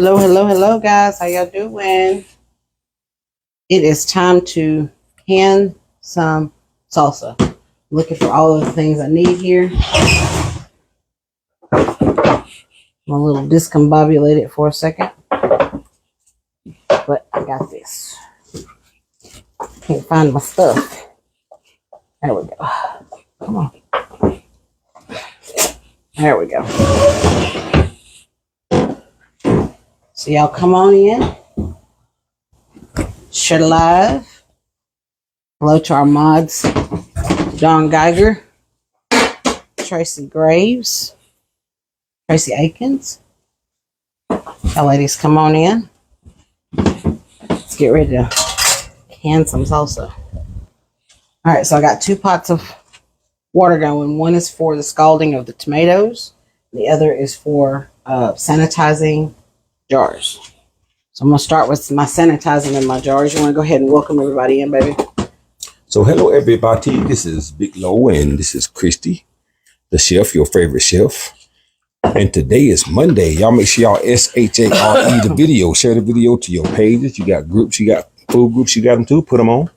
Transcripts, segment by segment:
Hello, guys. How y'all doing? It is time to can some salsa. Looking for all of the things I need here. I'm a little discombobulated for a second, but I got this. Can't find my stuff. There we go. Come on. There we go. So y'all come on in. Share live. Hello to our mods. Don Geiger. Tracy Graves. Tracy Aikens. Y'all ladies come on in. Let's get ready to can some salsa. Alright, so I got 2 pots of water going. One is for the scalding of the tomatoes. The other is for sanitizing jars. So I'm going to start with my sanitizing in my jars. You want to go ahead and welcome everybody in, baby? So hello, everybody. This is Big Low, and this is Christy, the chef, your favorite chef. And today is Monday. Y'all make sure y'all SHARE the video. Share the video to your pages. You got groups, you got food groups, you got them too. Put them on.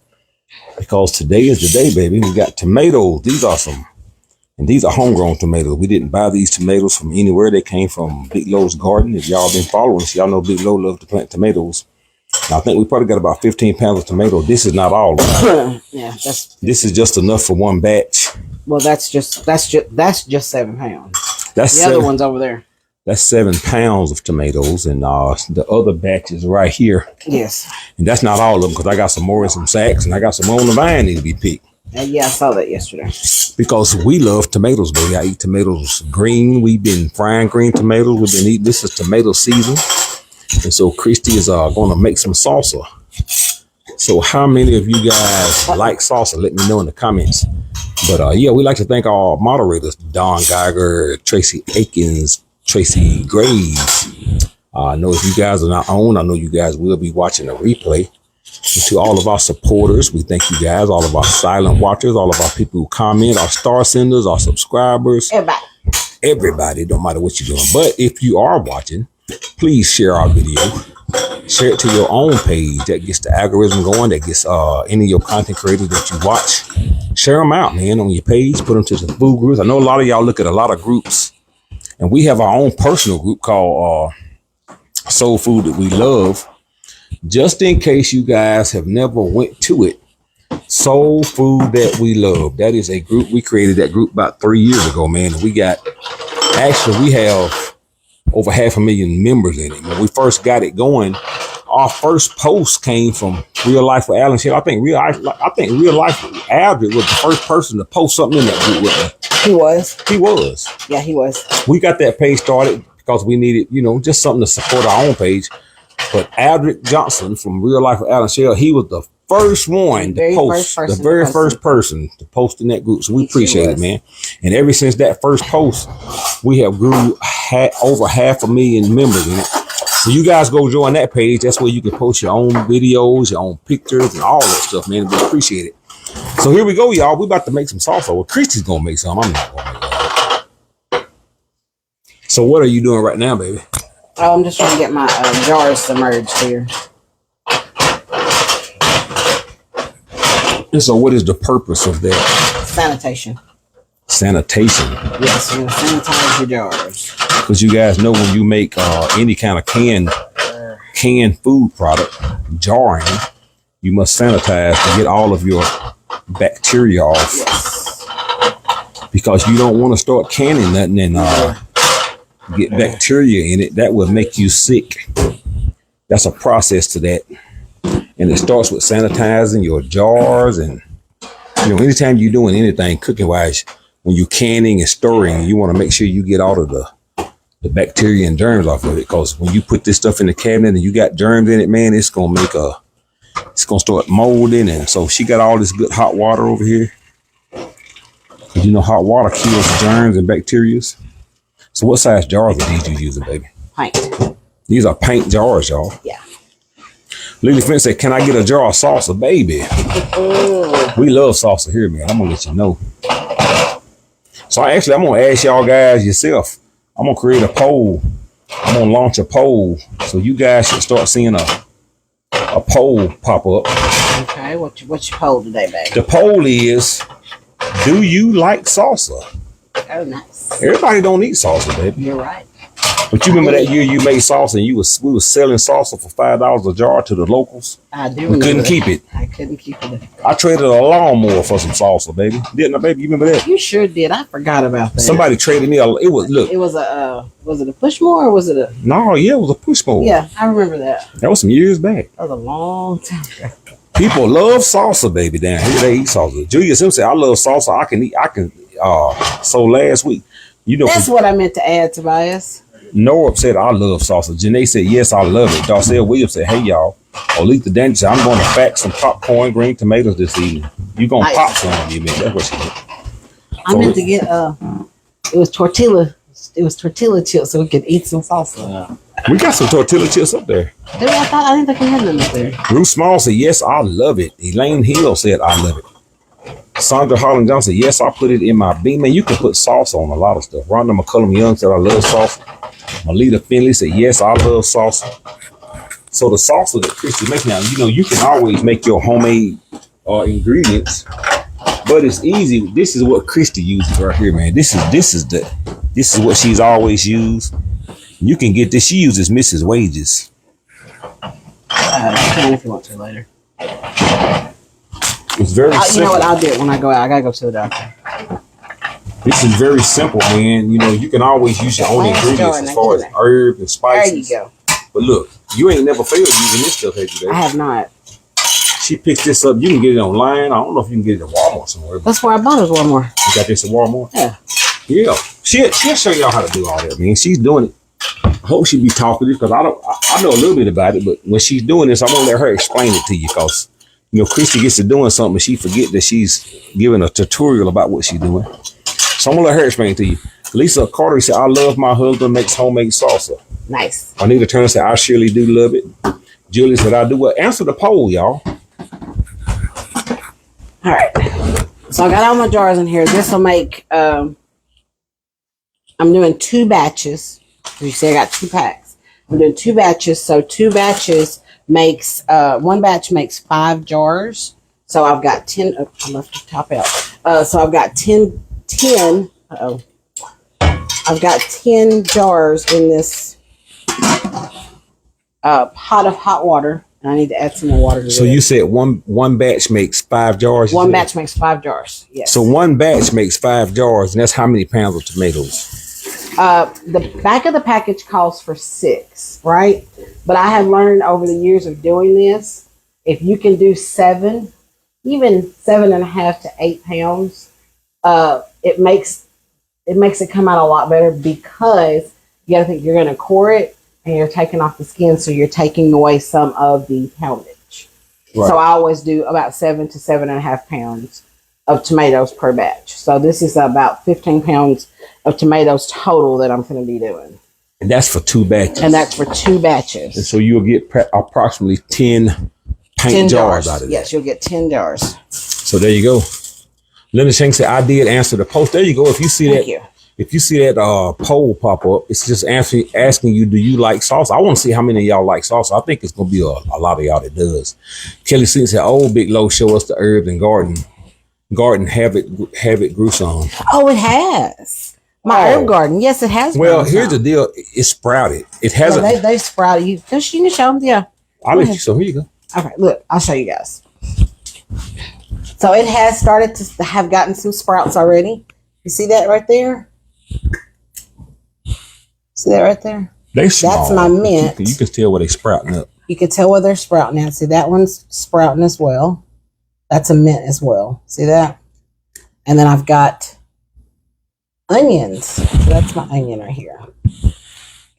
Because today is the day, baby. We got tomatoes. These are homegrown tomatoes. We didn't buy these tomatoes from anywhere. They came from Big Low's garden. If y'all been following us, y'all know Big Low loves to plant tomatoes. Now, I think we probably got about 15 pounds of tomatoes. This is not all of them. Yeah, this is just enough for one batch. Well, that's just 7 pounds. That's the other one's over there. That's 7 pounds of tomatoes, and the other batch is right here. Yes. And that's not all of them, because I got some more in some sacks, and I got some more on the vine need to be picked. Yeah, I saw that yesterday. Because we love tomatoes, baby. I eat tomatoes green. We've been frying green tomatoes. We've been eating. This is tomato season. And so Christy is going to make some salsa. So how many of you guys like salsa? Let me know in the comments. But yeah, we like to thank our moderators, Don Geiger, Tracy Aikens, Tracy Graves. I know if you guys are not on, I know you guys will be watching a replay. And to all of our supporters, we thank you guys, all of our silent watchers, all of our people who comment, our star senders, our subscribers. Everybody, don't matter what you're doing. But if you are watching, please share our video. Share it to your own page. That gets the algorithm going. That gets any of your content creators that you watch. Share them out, man, on your page. Put them to the food groups. I know a lot of y'all look at a lot of groups. And we have our own personal group called Soul Food That We Love. Just in case you guys have never went to it, Soul Food That We Love. That is a group. We created that group about 3 years ago, man. And we have over 500,000 members in it. When we first got it going, our first post came from Real Life with Alan Shell. I think Real Life with Albert was the first person to post something in that group with me. He was. Yeah, he was. We got that page started because we needed, just something to support our own page. But Aldrich Johnson from Real Life with Alan Shell, he was the first one to post, the very first person to post in that group. So we appreciate it, man. And ever since that first post, we have grew over 500,000 members in it. So you guys go join that page. That's where you can post your own videos, your own pictures, and all that stuff, man. We appreciate it. So here we go, y'all. We about to make some salsa. Well, Christy's gonna make some. I'm not gonna make some. So what are you doing right now, baby? Oh, I'm just trying to get my jars submerged here. And so what is the purpose of that? Sanitation. Sanitation. Yes, you're going to sanitize your jars. Because you guys know when you make any kind of canned food product, jarring, you must sanitize to get all of your bacteria off. Yes. Because you don't want to start canning nothing and get bacteria in it. That would make you sick. That's a process to that. And it starts with sanitizing your jars. And, anytime you're doing anything cooking wise, when you're canning and storing, you want to make sure you get all of the bacteria and germs off of it. Because when you put this stuff in the cabinet and you got germs in it, man, it's going to start molding. And so she got all this good hot water over here. Hot water kills germs and bacteria. So what size jars are these you using, baby? Pint. These are pint jars, y'all. Yeah. Lily Flint said, can I get a jar of salsa, baby? We love salsa here, man. I'm going to let you know. So I'm going to ask y'all guys yourself. I'm going to create a poll I'm gonna launch a poll, so you guys should start seeing a poll pop up. Okay, what's your poll today, babe? The poll is, do you like salsa? Oh, nice. Everybody don't eat salsa, baby. You're right. But you remember that year you made salsa and we was selling salsa for $5 a jar to the locals? I do. We couldn't keep it. I couldn't keep it. I traded a lawnmower for some salsa, baby. Didn't I, baby? You remember that? You sure did. I forgot about that. Somebody traded me it was was it a push mower or was it a? No, yeah, it was a push mower. Yeah, I remember that. That was some years back. That was a long time ago. People love salsa, baby. Down here they eat salsa. Julia Simpson said, "I love salsa. I can eat. So last week, that's what I meant to add, Tobias. Norb said, I love salsa. Janae said, yes, I love it. Darcel Williams said, hey, y'all. Olitha Danny said, I'm going to pack some popcorn, green tomatoes this evening. You going to pop some, you mean? That's what she did. I meant to get, it was tortilla chips so we could eat some salsa. We got some tortilla chips up there. Dude, I didn't think we had none up there. Bruce Small said, yes, I love it. Elaine Hill said, I love it. Sandra Holland Johnson said, yes, I put it in my bean. Man, you can put salsa on a lot of stuff. Rhonda McCullum Young said, I love salsa. Melita Finley said, yes, I love salsa. So the salsa that Christy makes now, you can always make your homemade ingredients, but it's easy. This is what Christy uses right here, man. This is what she's always used. You can get this. She uses Mrs. Wages. You can if you want to later. It's very simple. You know what? I'll do it when I go out. I gotta go to the doctor. This is very simple, man. You can always use your own ingredients as far as herbs and spices. There you go. But look, you ain't never failed using this stuff, have you, Dave? I have not. She picks this up. You can get it online. I don't know if you can get it at Walmart somewhere. That's where I bought it, Walmart. You got this at Walmart? Yeah. Yeah. She'll show y'all how to do all that, man. She's doing it. I hope she be talkative because I know a little bit about it, but when she's doing this, I'm gonna let her explain it to you because Christy gets to doing something and she forget that she's giving a tutorial about what she's doing. So I'm gonna let her explain it to you. Lisa Carter said, I love my husband makes homemade salsa. Nice. Anita Turner said, I surely do love it. Julie said, I do. Well, answer the poll, y'all. All right. So I got all my jars in here. This will make, I'm doing 2 batches. You see, I got 2 packs. I'm doing 2 batches. So 2 batches makes, 1 batch makes 5 jars. So I've got 10, I left the top out. So I've got 10, I've got 10 jars in this pot of hot water. And I need to add some more water to So you said one batch makes 5 jars? One batch makes 5 jars, yes. So 1 batch makes 5 jars, and that's how many pounds of tomatoes? The back of the package calls for 6, right? But I have learned over the years of doing this, if you can do 7, even 7.5 to 8 pounds, it makes it come out a lot better because you got to think you're going to core it and you're taking off the skin, so you're taking away some of the poundage. Right. So I always do about 7 to 7.5 pounds of tomatoes per batch. So this is about 15 pounds of tomatoes total that I'm going to be doing. And that's for 2 batches. And that's for 2 batches. And so you'll get approximately 10 paint jars out of it. Yes, you'll get 10 jars. So there you go. Linda Shank said, I did answer the post. There you go. If you see Thank you. If you see that poll pop up, it's just asking you, do you like salsa? I want to see how many of y'all like salsa. I think it's going to be a lot of y'all that does. Kelly Seaton said, oh, Big Low, show us the herbs and garden have it grew some. Oh, it has. My herb garden. Yes, it has. Well, here's the deal. It's sprouted. It hasn't. Yeah, they sprouted. You can show them. Yeah. I'll let you. So here you go. Okay, look, I'll show you guys. So it has started to have gotten some sprouts already. You see that right there? See that right there? That's my mint. You can tell where they're sprouting up. You can tell where they're sprouting at. See, that one's sprouting as well. That's a mint as well. See that? And then I've got onions. So that's my onion right here. You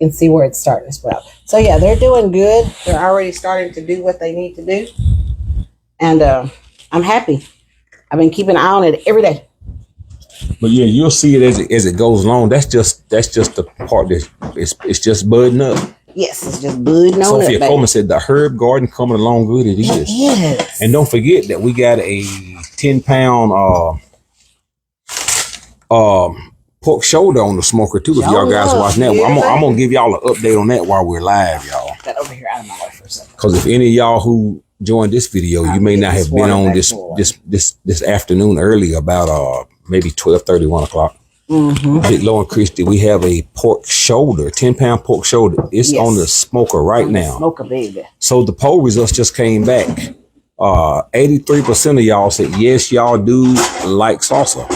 can see where it's starting to sprout. So yeah, they're doing good. They're already starting to do what they need to do. And I'm happy. I've been keeping an eye on it every day. But yeah, you'll see it as it goes along. That's just the part that it's just budding up. Yes, it's just budding on up. Sophia Coleman said the herb garden coming along good. It is. Yes. And don't forget that we got a 10-pound pork shoulder on the smoker too. If y'all guys watching that, I'm gonna give y'all an update on that while we're live, y'all. That over here out of my way for a second. Because if any of y'all who joined this video, you may not have been on this afternoon early, about maybe 12:30, 1 o'clock. Big Low and Christy, we have a pork shoulder, 10-pound pork shoulder. It's on the smoker right now. Smoker, baby. So the poll results just came back. 83% of y'all said yes, y'all do like salsa.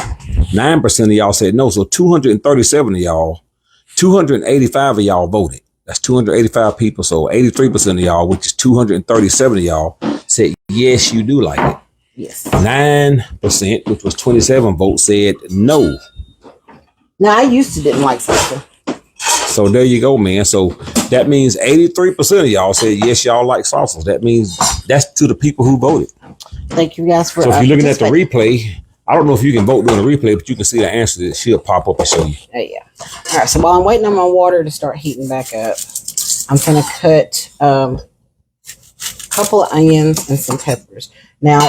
9% of y'all said no. So 237 of y'all, 285 of y'all voted. That's 285 people. So 83% of y'all, which is 237 of y'all, said yes, you do like it. Yes. 9%, which was 27 votes, said no. Now, I used to didn't like salsa. So there you go, man. So that means 83% of y'all said yes, y'all like salsas. That means that's to the people who voted. Thank you guys for. So if you're looking at the replay, I don't know if you can vote during the replay, but you can see the answer that she'll pop up and show you. Oh, yeah. All right. So while I'm waiting on my water to start heating back up, I'm going to cut a couple of onions and some peppers. Now,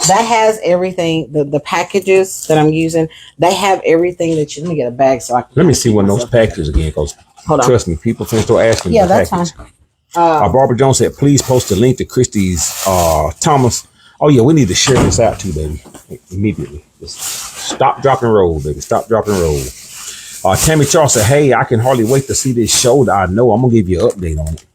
that has everything. The packages that I'm using, they have everything that you. Let me get a bag so I can. Let me see one of those packages again, because trust me, people finna start asking. Yeah, that's fine. Barbara Jones said, please post a link to Christy's Thomas. Oh, yeah, we need to share this out too, baby. Immediately. Just stop, drop, and roll, baby. Stop, drop, and roll. Tammy Charles said, hey, I can hardly wait to see this shoulder. I know. I'm going to give you an update on it.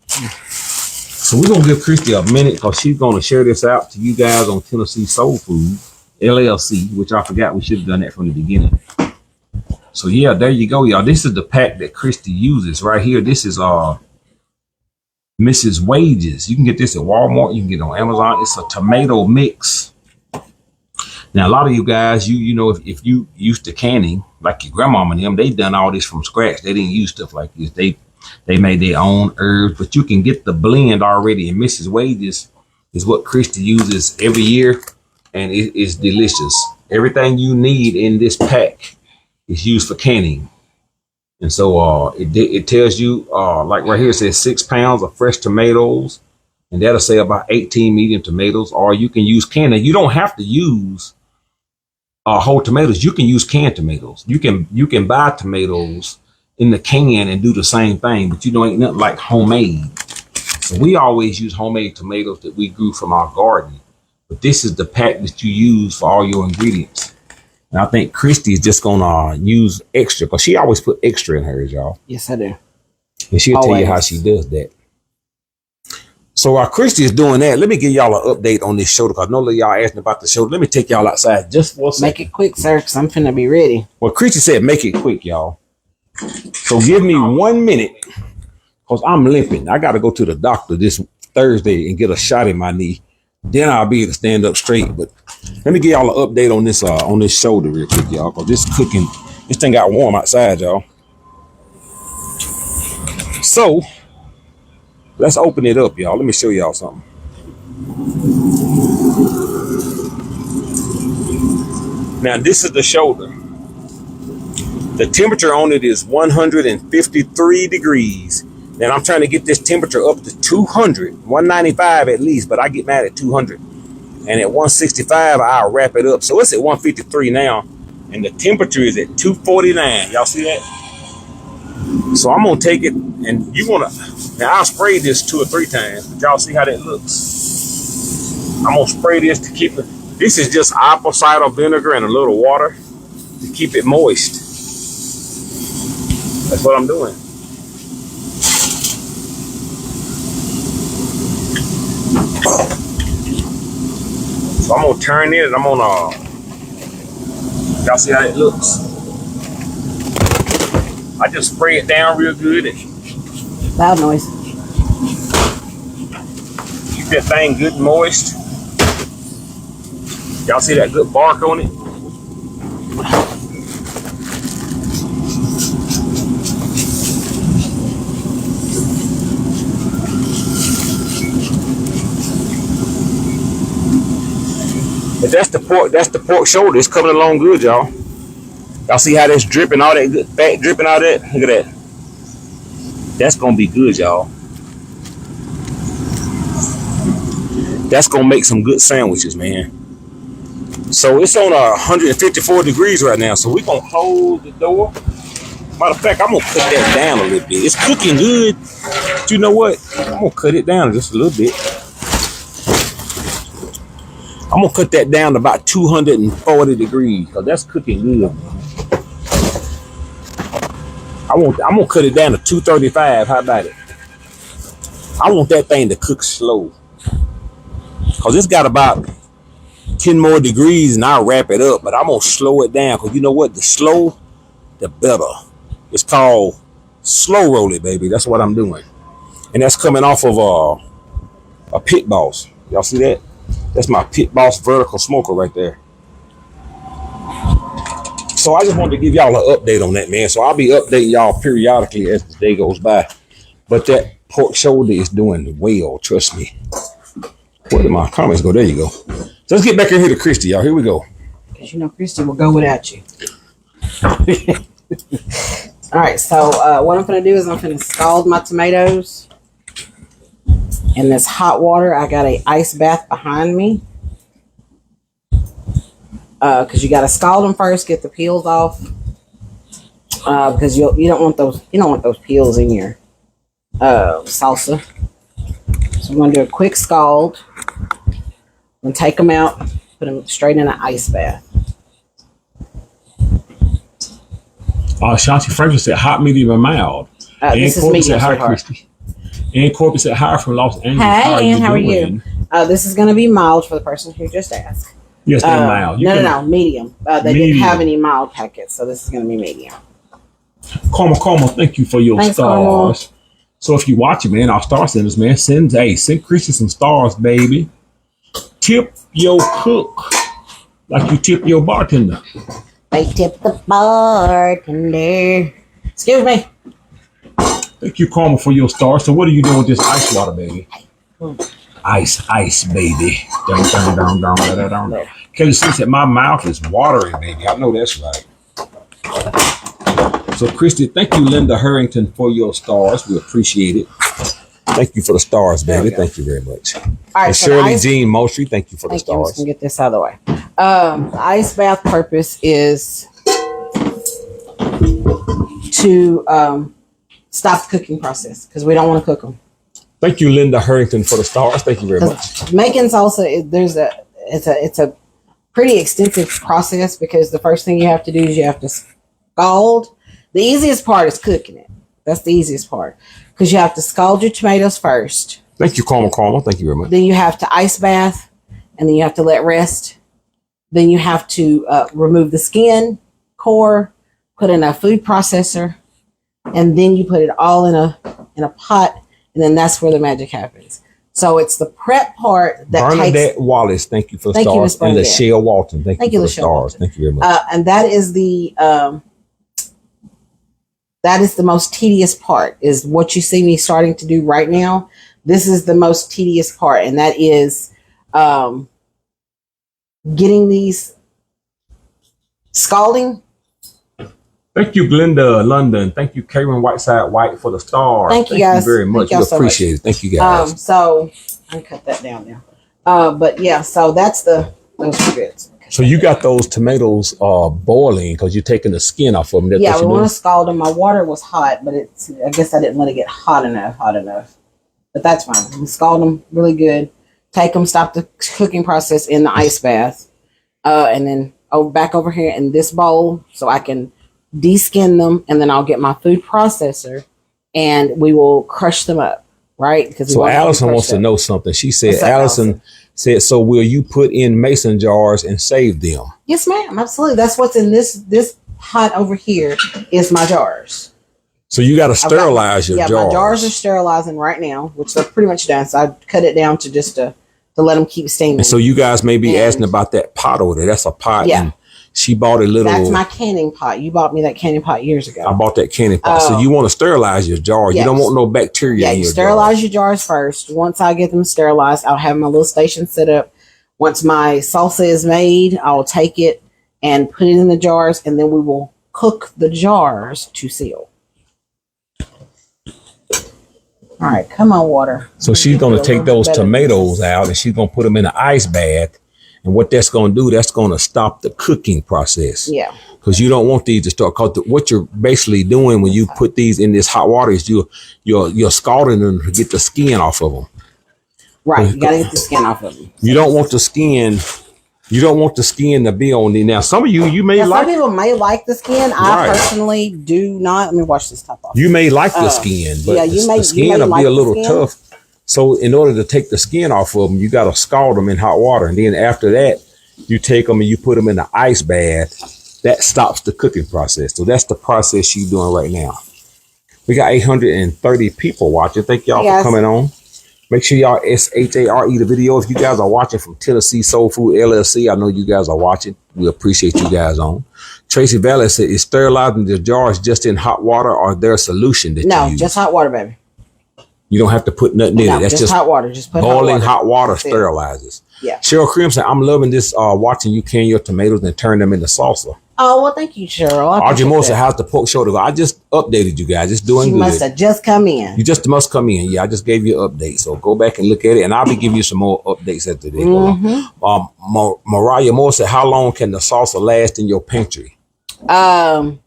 So we're going to give Christy a minute, because she's going to share this out to you guys on Tennessee Soul Food, LLC, which I forgot we should have done that from the beginning. So, yeah, there you go, y'all. This is the pack that Christy uses right here. This is Mrs. Wages. You can get this at Walmart. You can get it on Amazon. It's a tomato mix. Now, a lot of you guys, you know, if you used to canning, like your grandmama and them, they done all this from scratch. They didn't use stuff like this. They made their own herbs, but you can get the blend already. And Mrs. Wages is what Christy uses every year, and it is delicious. Everything you need in this pack is used for canning. And so it tells you, like right here, it says 6 pounds of fresh tomatoes, and that'll say about 18 medium tomatoes, or you can use canned. Now, you don't have to use whole tomatoes. You can use canned tomatoes. You can buy tomatoes in the can and do the same thing, but you know, ain't nothing like homemade. So we always use homemade tomatoes that we grew from our garden, but this is the pack that you use for all your ingredients. And I think Christy is just gonna use extra, because she always put extra in hers, y'all. Yes, I do. And she'll tell you how she does that. So while Christy is doing that, let me give y'all an update on this shoulder, because I know y'all asking about the shoulder. Let me take y'all outside just for a second. Make it quick, sir, because I'm finna be ready. Well, Christy said make it quick, y'all. So give me 1 minute, because I'm limping. I got to go to the doctor this Thursday and get a shot in my knee. Then I'll be able to stand up straight. But let me give y'all an update on this shoulder real quick, y'all, because this thing got warm outside, y'all. So let's open it up, y'all. Let me show y'all something. Now, this is the shoulder. The temperature on it is 153 degrees. And I'm trying to get this temperature up to 200, 195 at least, but I get mad at 200. And at 165, I'll wrap it up. So it's at 153 now, and the temperature is at 249. Y'all see that? So I'm gonna take it, and now I'll spray this 2 or 3 times, but y'all see how that looks. I'm gonna spray this to keep it. This is just apple cider vinegar and a little water to keep it moist. That's what I'm doing. So I'm gonna turn it, and I'm gonna, y'all see how it looks? I just spray it down real good and Loud noise. keep that thing good and moist. Y'all see that good bark on it? But that's the pork shoulder. It's coming along good, y'all. Y'all see how that's dripping, all that good fat dripping out of that? Look at that. That's gonna be good, y'all. That's gonna make some good sandwiches, man. So it's on 154 degrees right now. So we're going to close the door. Matter of fact, I'm going to cut that down a little bit. It's cooking good. But you know what? I'm going to cut it down just a little bit. I'm going to cut that down to about 240 degrees because that's cooking good. I'm going to cut it down to 235. How about it? I want that thing to cook slow because it's got about 10 more degrees and I'll wrap it up, but I'm going to slow it down because you know what? The slow, the better. It's called slow roll it, baby. That's what I'm doing. And that's coming off of a Pit Boss. Y'all see that? That's my Pit Boss vertical smoker right there. So I just wanted to give y'all an update on that, man. So I'll be updating y'all periodically as the day goes by. But that pork shoulder is doing well, trust me. Where did my comments go? There you go. So let's get back in here to Christy, y'all. Here we go. Because you know Christy will go without you. All right, so what I'm going to do is I'm going to scald my tomatoes in this hot water. I got a ice bath behind me. Because you got to scald them first, get the peels off. Because you don't want those peels in your salsa. So I'm going to do a quick scald. I'm going to take them out, put them straight in an ice bath. Shanti Franklin said hot, medium, and mild. This is medium, sweetheart. And Corbin said hi from Los Angeles. Hey, Ann, how are you? This is going to be mild for the person who just asked. Yes, they're mild. No, medium. They didn't have any mild packets, so this is going to be medium. Karma, thank you for your stars. Karma. So if you watch it, man, our star senders, man, send Christy some stars, baby. Tip your cook like you tip your bartender. They tip the bartender. Excuse me. Thank you, Karma, for your stars. So what are you doing with this ice water, baby? Ice, baby. Down. Kelly says my mouth is watering, baby. I know that's right. So, Christy, thank you, Linda Harrington, for your stars. We appreciate it. Thank you for the stars, baby. Thank you very much. All right, and Shirley Jean Moultrie, thank you for the stars. Let's get this out of the way. The ice bath purpose is to stop the cooking process because we don't want to cook them. Thank you, Linda Harrington, for the stars. Thank you very much. Making salsa, it's a pretty extensive process because the first thing you have to do is you have to scald. The easiest part is cooking it. That's the easiest part because you have to scald your tomatoes first. Thank you, Karma. Thank you very much. Then you have to ice bath, and then you have to let rest. Then you have to remove the skin, core, put in a food processor, and then you put it all in a pot, and then that's where the magic happens. So it's the prep part that Bernadette Wallace, thank you for the stars. And Lachelle Walton, thank you for the stars. Thank you very much. And that is the most tedious part, is what you see me starting to do right now. This is the most tedious part, and that is getting these scalding. Thank you, Glenda London. Thank you, Karen Whiteside White, for the stars. Thank you, guys. Thank you very much. We appreciate it. Thank you, guys. So I cut that down now. But yeah, so that's those bits. So you got those tomatoes boiling because you're taking the skin off of them. Yeah, we want to scald them. My water was hot, but I guess I didn't let it get hot enough. But that's fine. We scald them really good. Take them, stop the cooking process in the ice bath. And then back over here in this bowl so I can de-skin them, and then I'll get my food processor and we will crush them up, right? Because so Allison wants to know something. She said, Allison said, so will you put in mason jars and save them? Yes, ma'am. Absolutely. That's what's in this pot over here is my jars. So you got to sterilize your jars. Yeah, my jars are sterilizing right now, which they're pretty much done. So I cut it down to just to let them keep steaming. And so you guys may be asking about that pot over there. That's a pot. Yeah. And she bought a little. That's my canning pot. You bought me that canning pot years ago. I bought that canning pot. So you want to sterilize your jars. Yes. You don't want no bacteria in your jars. Yeah, you sterilize your jars first. Once I get them sterilized, I'll have my little station set up. Once my salsa is made, I'll take it and put it in the jars, and then we will cook the jars to seal. All right, come on, water. So she's going to take those tomatoes out, and she's going to put them in an ice bath. And what that's going to do, that's going to stop the cooking process. Yeah. Because you don't want these to start. Because what you're basically doing when you put these in this hot water is you're scalding them to get the skin off of them. Right. You got to get the skin off of them. You don't want the skin. You don't want the skin to be on there. Now, some of you may like. Some people may like the skin. I personally do not. Let me wash this top off. You may like the skin, but the skin will be a little tough. So in order to take the skin off of them, you got to scald them in hot water. And then after that, you take them and you put them in the ice bath. That stops the cooking process. So that's the process she's doing right now. We got 830 people watching. Thank y'all for coming on. Make sure y'all SHARE the video. If you guys are watching from Tennessee Soul Food LLC, I know you guys are watching. We appreciate you guys on. Tracy Valley said, is sterilizing the jars just in hot water or is there a solution that you use? Just hot water, baby. You don't have to put nothing in it. That's just hot water. Just put boiling hot water sterilizes. Yeah. Cheryl Crim said, I'm loving this, watching you can your tomatoes and turn them into salsa. Oh, well, thank you, Cheryl. Audrey Moore said, how's the pork shoulder go? I just updated you guys. It's doing good. You must have just come in. You just must come in. Yeah, I just gave you an update. So go back and look at it. And I'll be giving you some more updates as the day goes on. Mariah Moore said, how long can the salsa last in your pantry? What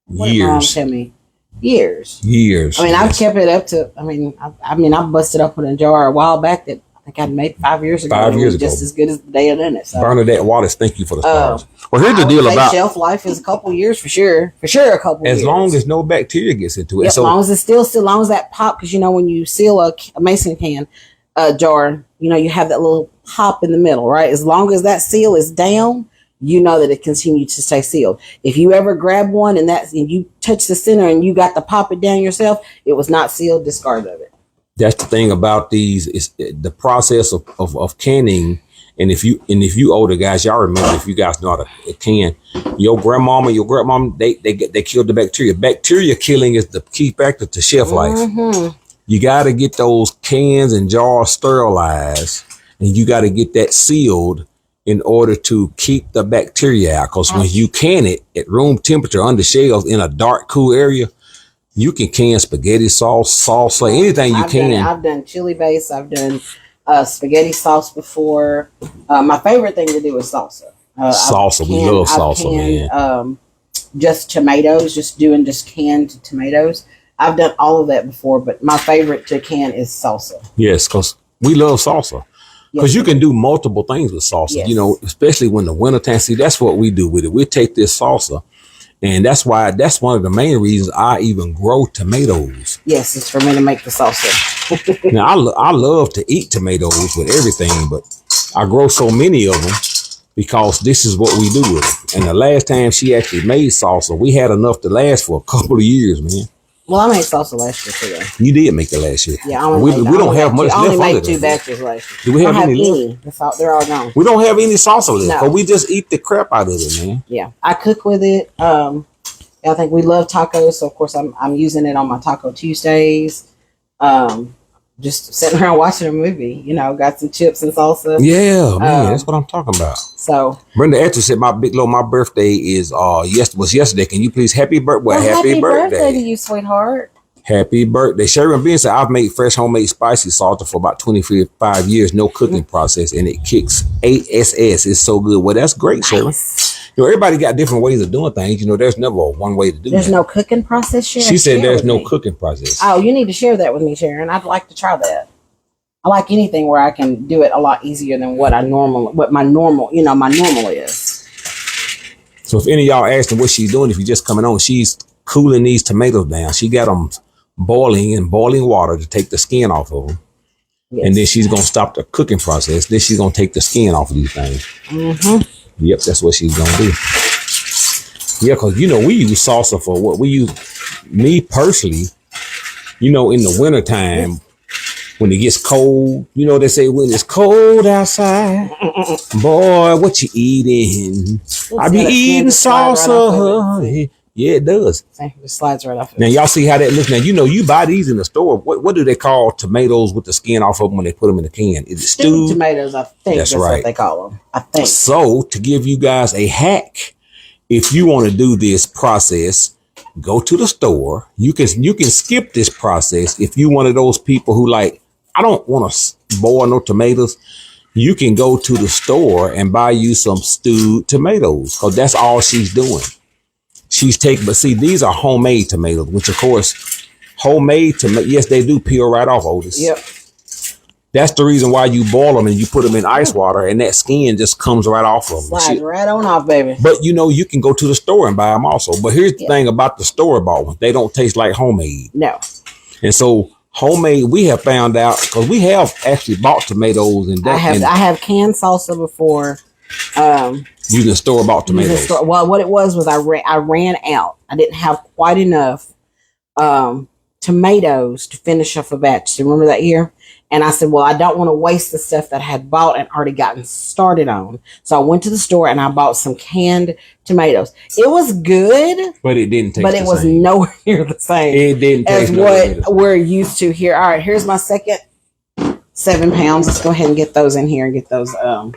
did Mom tell me? Years. I mean, I've kept it up to, I busted up in a jar a while back that I think I made 5 years ago. 5 years ago. Just as good as the day I done it. So. Bernadette Wallace, thank you for the stars. Well, here's the deal about shelf life is a couple years for sure. For sure, a couple years. As long as no bacteria gets into it. Yep, so, as long as it's still, as long as that pop, because when you seal a mason can jar, you have that little pop in the middle, right? As long as that seal is down, you know that it continues to stay sealed. If you ever grab one and you touch the center and you got to pop it down yourself, it was not sealed, discard of it. That's the thing about these is the process of canning. And if you older guys, y'all remember, if you guys know how to can, your grandmama, they killed the bacteria. Bacteria killing is the key factor to shelf life. You got to get those cans and jars sterilized, and you got to get that sealed in order to keep the bacteria out. Because when you can it at room temperature under shelves in a dark, cool area, you can can spaghetti sauce, salsa, anything you can. I've done chili base. I've done spaghetti sauce before. My favorite thing to do is salsa. Salsa. We love salsa, man. Just tomatoes, just canned tomatoes. I've done all of that before, but my favorite to can is salsa. Yes, because we love salsa. Because you can do multiple things with salsa, especially when the wintertime. See, that's what we do with it. We take this salsa. And that's one of the main reasons I even grow tomatoes. Yes, it's for me to make the salsa. Now, I love to eat tomatoes with everything, but I grow so many of them because this is what we do with it. And the last time she actually made salsa, we had enough to last for a couple of years, man. Well, I made salsa last year too. You did make it last year. Yeah, we don't have much left. I only made 2 batches last year. Do we have any left? They're all gone. We don't have any salsa left, but we just eat the crap out of it, man. Yeah, I cook with it. I think we love tacos, so of course I'm using it on my Taco Tuesdays. Just sitting around watching a movie, got some chips and salsa. Yeah, man, that's what I'm talking about. So Brenda Etcher said, my birthday was yesterday. Can you please happy birthday? Well, happy birthday to you, sweetheart. Happy birthday. Sharon Bean said, I've made fresh homemade spicy salsa for about 25 years, no cooking process, and it kicks ASS. It's so good. Well, that's great, Sharon. Everybody got different ways of doing things. There's never one way to do it. There's no cooking process, Sharon? She said there's no cooking process. Oh, you need to share that with me, Sharon. I'd like to try that. I like anything where I can do it a lot easier than what my normal is. So if any of y'all asking what she's doing, if you're just coming on, she's cooling these tomatoes down. She got them boiling in boiling water to take the skin off of them. Yes. And then she's going to stop the cooking process. Then she's going to take the skin off of these things. Yep, that's what she's going to do. Yeah, because, we use salsa for what we use. Me personally, in the wintertime, when it gets cold, they say when it's cold outside, boy, what you eating? I be eating salsa. Right, yeah, it does. It slides right off. Now, y'all see how that looks. Now, you buy these in the store. What do they call tomatoes with the skin off of them when they put them in the can? Is it stewed tomatoes? I think that's right. What they call them. I think. So, to give you guys a hack, if you want to do this process, go to the store. You can skip this process if you one of those people who I don't want to boil no tomatoes. you can go to the store and buy you some stewed tomatoes, because that's all she's doing. She's taking, but see, these are homemade tomatoes, which of course, homemade tomato, yes, they do peel right off, Otis. Yep. That's the reason why you boil them and you put them in ice water, and that skin just comes right off of them. Slides right on off, baby. But you know, you can go to the store and buy them also. But here's the thing about the store-bought ones. They don't taste like homemade. No. And so homemade, we have found out, because we have actually bought tomatoes. And I have canned salsa before. Using store-bought tomatoes. Well, what it was I ran out. I didn't have quite enough tomatoes to finish off a batch. Do you remember that year? And I said, well, I don't want to waste the stuff that I had bought and already gotten started on. So I went to the store and I bought some canned tomatoes. It was good, but it didn't taste but it was nowhere near the same. It didn't taste as what we're used to here. All right, here's my second 7 pounds. Let's go ahead and get those in here and get those.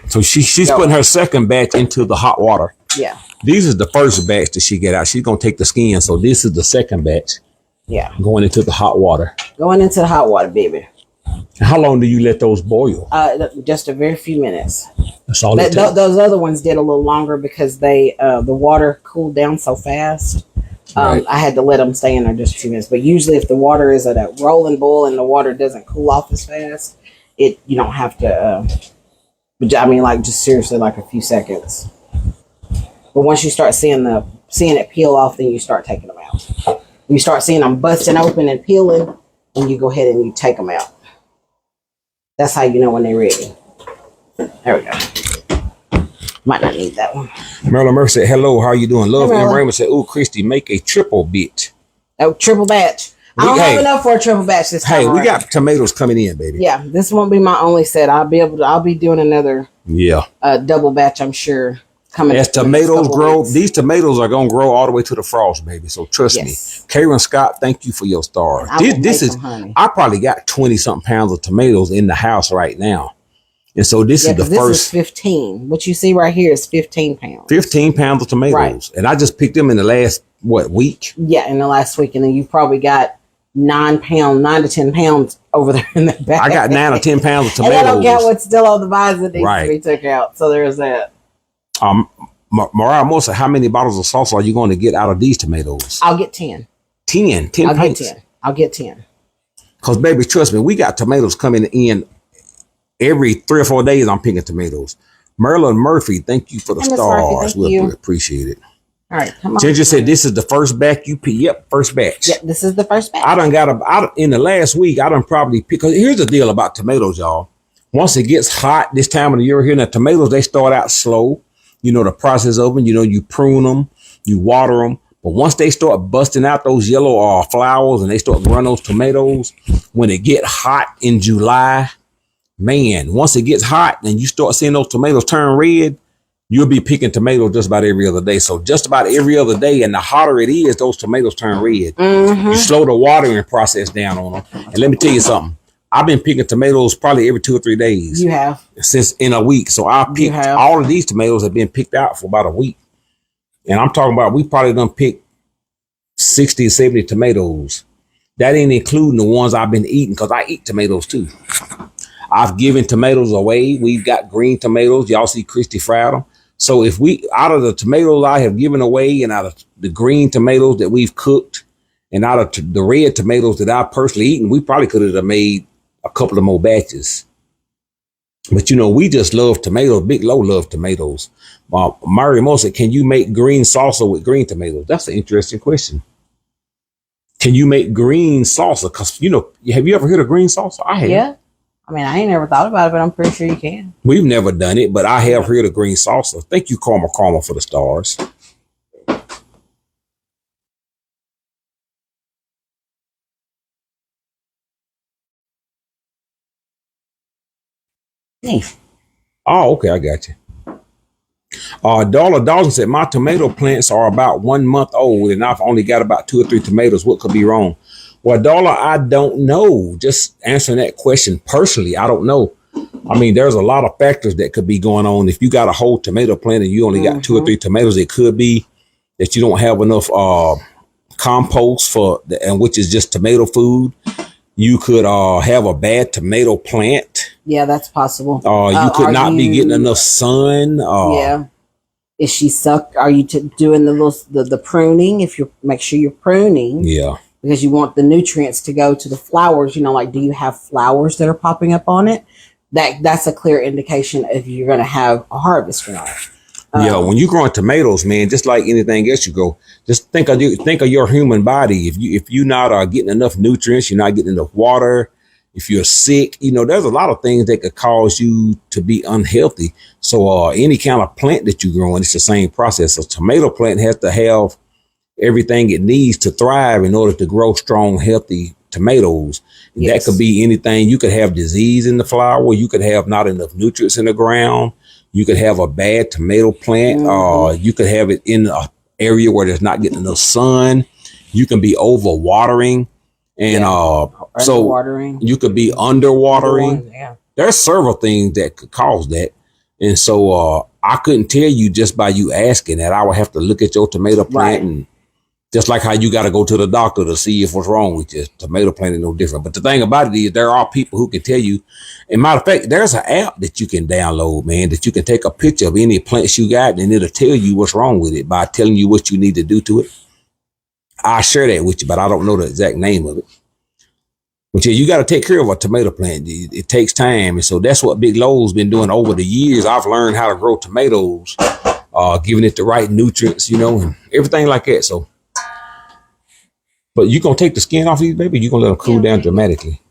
So she's putting her second batch into the hot water. Yeah. These is the first batch that she get out. She's gonna take the skin. So this is the second batch. Yeah. Going into the hot water. Going into the hot water, baby. How long do you let those boil? Just a very few minutes. That's all it takes. Those other ones did a little longer because the water cooled down so fast. Right. I had to let them stay in there just a few minutes. But usually, if the water is at a rolling boil and the water doesn't cool off as fast, you don't have to. But I mean, like just seriously, like a few seconds. But once you start seeing it peel off, then you start taking them out. You start seeing them busting open and peeling, and you go ahead and you take them out. That's how you know when they're ready. There we go. Might not need that one. Marilyn Murphy said, hello, how you doing? Love and Raymond said, oh, Christy, make a triple bit. Oh, triple batch. I don't have enough for a triple batch this time. Hey, we got tomatoes coming in, baby. Yeah, this won't be my only set. I'll be doing another double batch, I'm sure. Coming as tomatoes grow, these tomatoes are gonna grow all the way to the frost, baby. So trust me. Karen Scott, thank you for your stars. This is I probably got 20 something pounds of tomatoes in the house right now. And so this is the this first is 15. What you see right here is 15 pounds. 15 pounds of tomatoes. Right. And I just picked them in the last week? Yeah, in the last week. And then you've probably got 9 to 10 pounds over there in the back. I got 9 or 10 pounds of tomatoes. And I don't count what's still on the vines that needs to be took out. So there's that. Mariah Mosa, how many bottles of salsa are you going to get out of these tomatoes? I'll get 10. 10 pints. I'll get 10. Because, baby, trust me, we got tomatoes coming in every 3 or 4 days. I'm picking tomatoes. Merlin Murphy, thank you for the stars. We appreciate it. All right, come on. Ginger said this is the first batch you pick. Yep, first batch. Yep, this is the first batch. I done got in the last week, I done probably pick. Because here's the deal about tomatoes, y'all. Once it gets hot this time of the year here, now tomatoes, they start out slow. You know, the process of them, you know, you prune them, you water them. But once they start busting out those yellow flowers and they start growing those tomatoes, when it get hot in July, man, once it gets hot and you start seeing those tomatoes turn red, you'll be picking tomatoes just about every other day. So just about every other day, and the hotter it is, those tomatoes turn red. Mm-hmm. You slow the watering process down on them. And let me tell you something. I've been picking tomatoes probably every 2 or 3 days. You have. Since in a week. So I picked all of these tomatoes have been picked out for about a week. And I'm talking about we probably done picked 60 or 70 tomatoes. That ain't including the ones I've been eating, because I eat tomatoes too. I've given tomatoes away. We've got green tomatoes. Y'all see Christy fried them. So if out of the tomatoes I have given away and out of the green tomatoes that we've cooked and out of the red tomatoes that I've personally eaten, we probably could have made a couple of more batches. But you know, we just love tomatoes. Big Low love tomatoes. Mario Mosa, can you make green salsa with green tomatoes? That's an interesting question. Can you make green salsa? Because, you know, have you ever heard of green salsa? I have. Yeah. I mean, I ain't never thought about it, but I'm pretty sure you can. We've never done it, but I have heard of green salsa. Thank you, Karma for the stars. Oh, okay, I got you. Darla Dawson said, my tomato plants are about 1 month old and I've only got about 2 or 3 tomatoes. What could be wrong? Well, Darla, I don't know. Just answering that question personally, I don't know. I mean, there's a lot of factors that could be going on. If you got a whole tomato plant and you only got 2 or 3 tomatoes, it could be that you don't have enough compost and which is just tomato food. You could have a bad tomato plant. Yeah, that's possible. You could not be getting enough sun. Yeah. Is she sucked? Are you doing the pruning? If you make sure you're pruning, Yeah, because you want the nutrients to go to the flowers. You know, like, do you have flowers that are popping up on it? That's a clear indication if you're going to have a harvest or not. Yeah, when you growing tomatoes, man, just like anything else you grow, just think of your human body. If you're not getting enough nutrients, you're not getting enough water. If you're sick, there's a lot of things that could cause you to be unhealthy. So any kind of plant that you growing, it's the same process. A tomato plant has to have everything it needs to thrive in order to grow strong, healthy tomatoes. Yes. That could be anything. You could have disease in the flower. You could have not enough nutrients in the ground. You could have a bad tomato plant. You could have it in an area where there's not getting enough sun. You can be overwatering. And so you could be underwatering. Yeah. There's several things that could cause that. And so I couldn't tell you just by you asking that. I would have to look at your tomato plant, and just like how you got to go to the doctor to see if what's wrong with your tomato plant is no different. But the thing about it is there are people who can tell you. And matter of fact, there's an app that you can download, man, that you can take a picture of any plants you got, and it'll tell you what's wrong with it by telling you what you need to do to it. I'll share that with you, but I don't know the exact name of it. But yeah, you got to take care of a tomato plant. It takes time. And so that's what Big Lowe's been doing over the years. I've learned how to grow tomatoes, giving it the right nutrients, and everything like that. So, but you going to take the skin off these, baby? You going to let them cool down dramatically?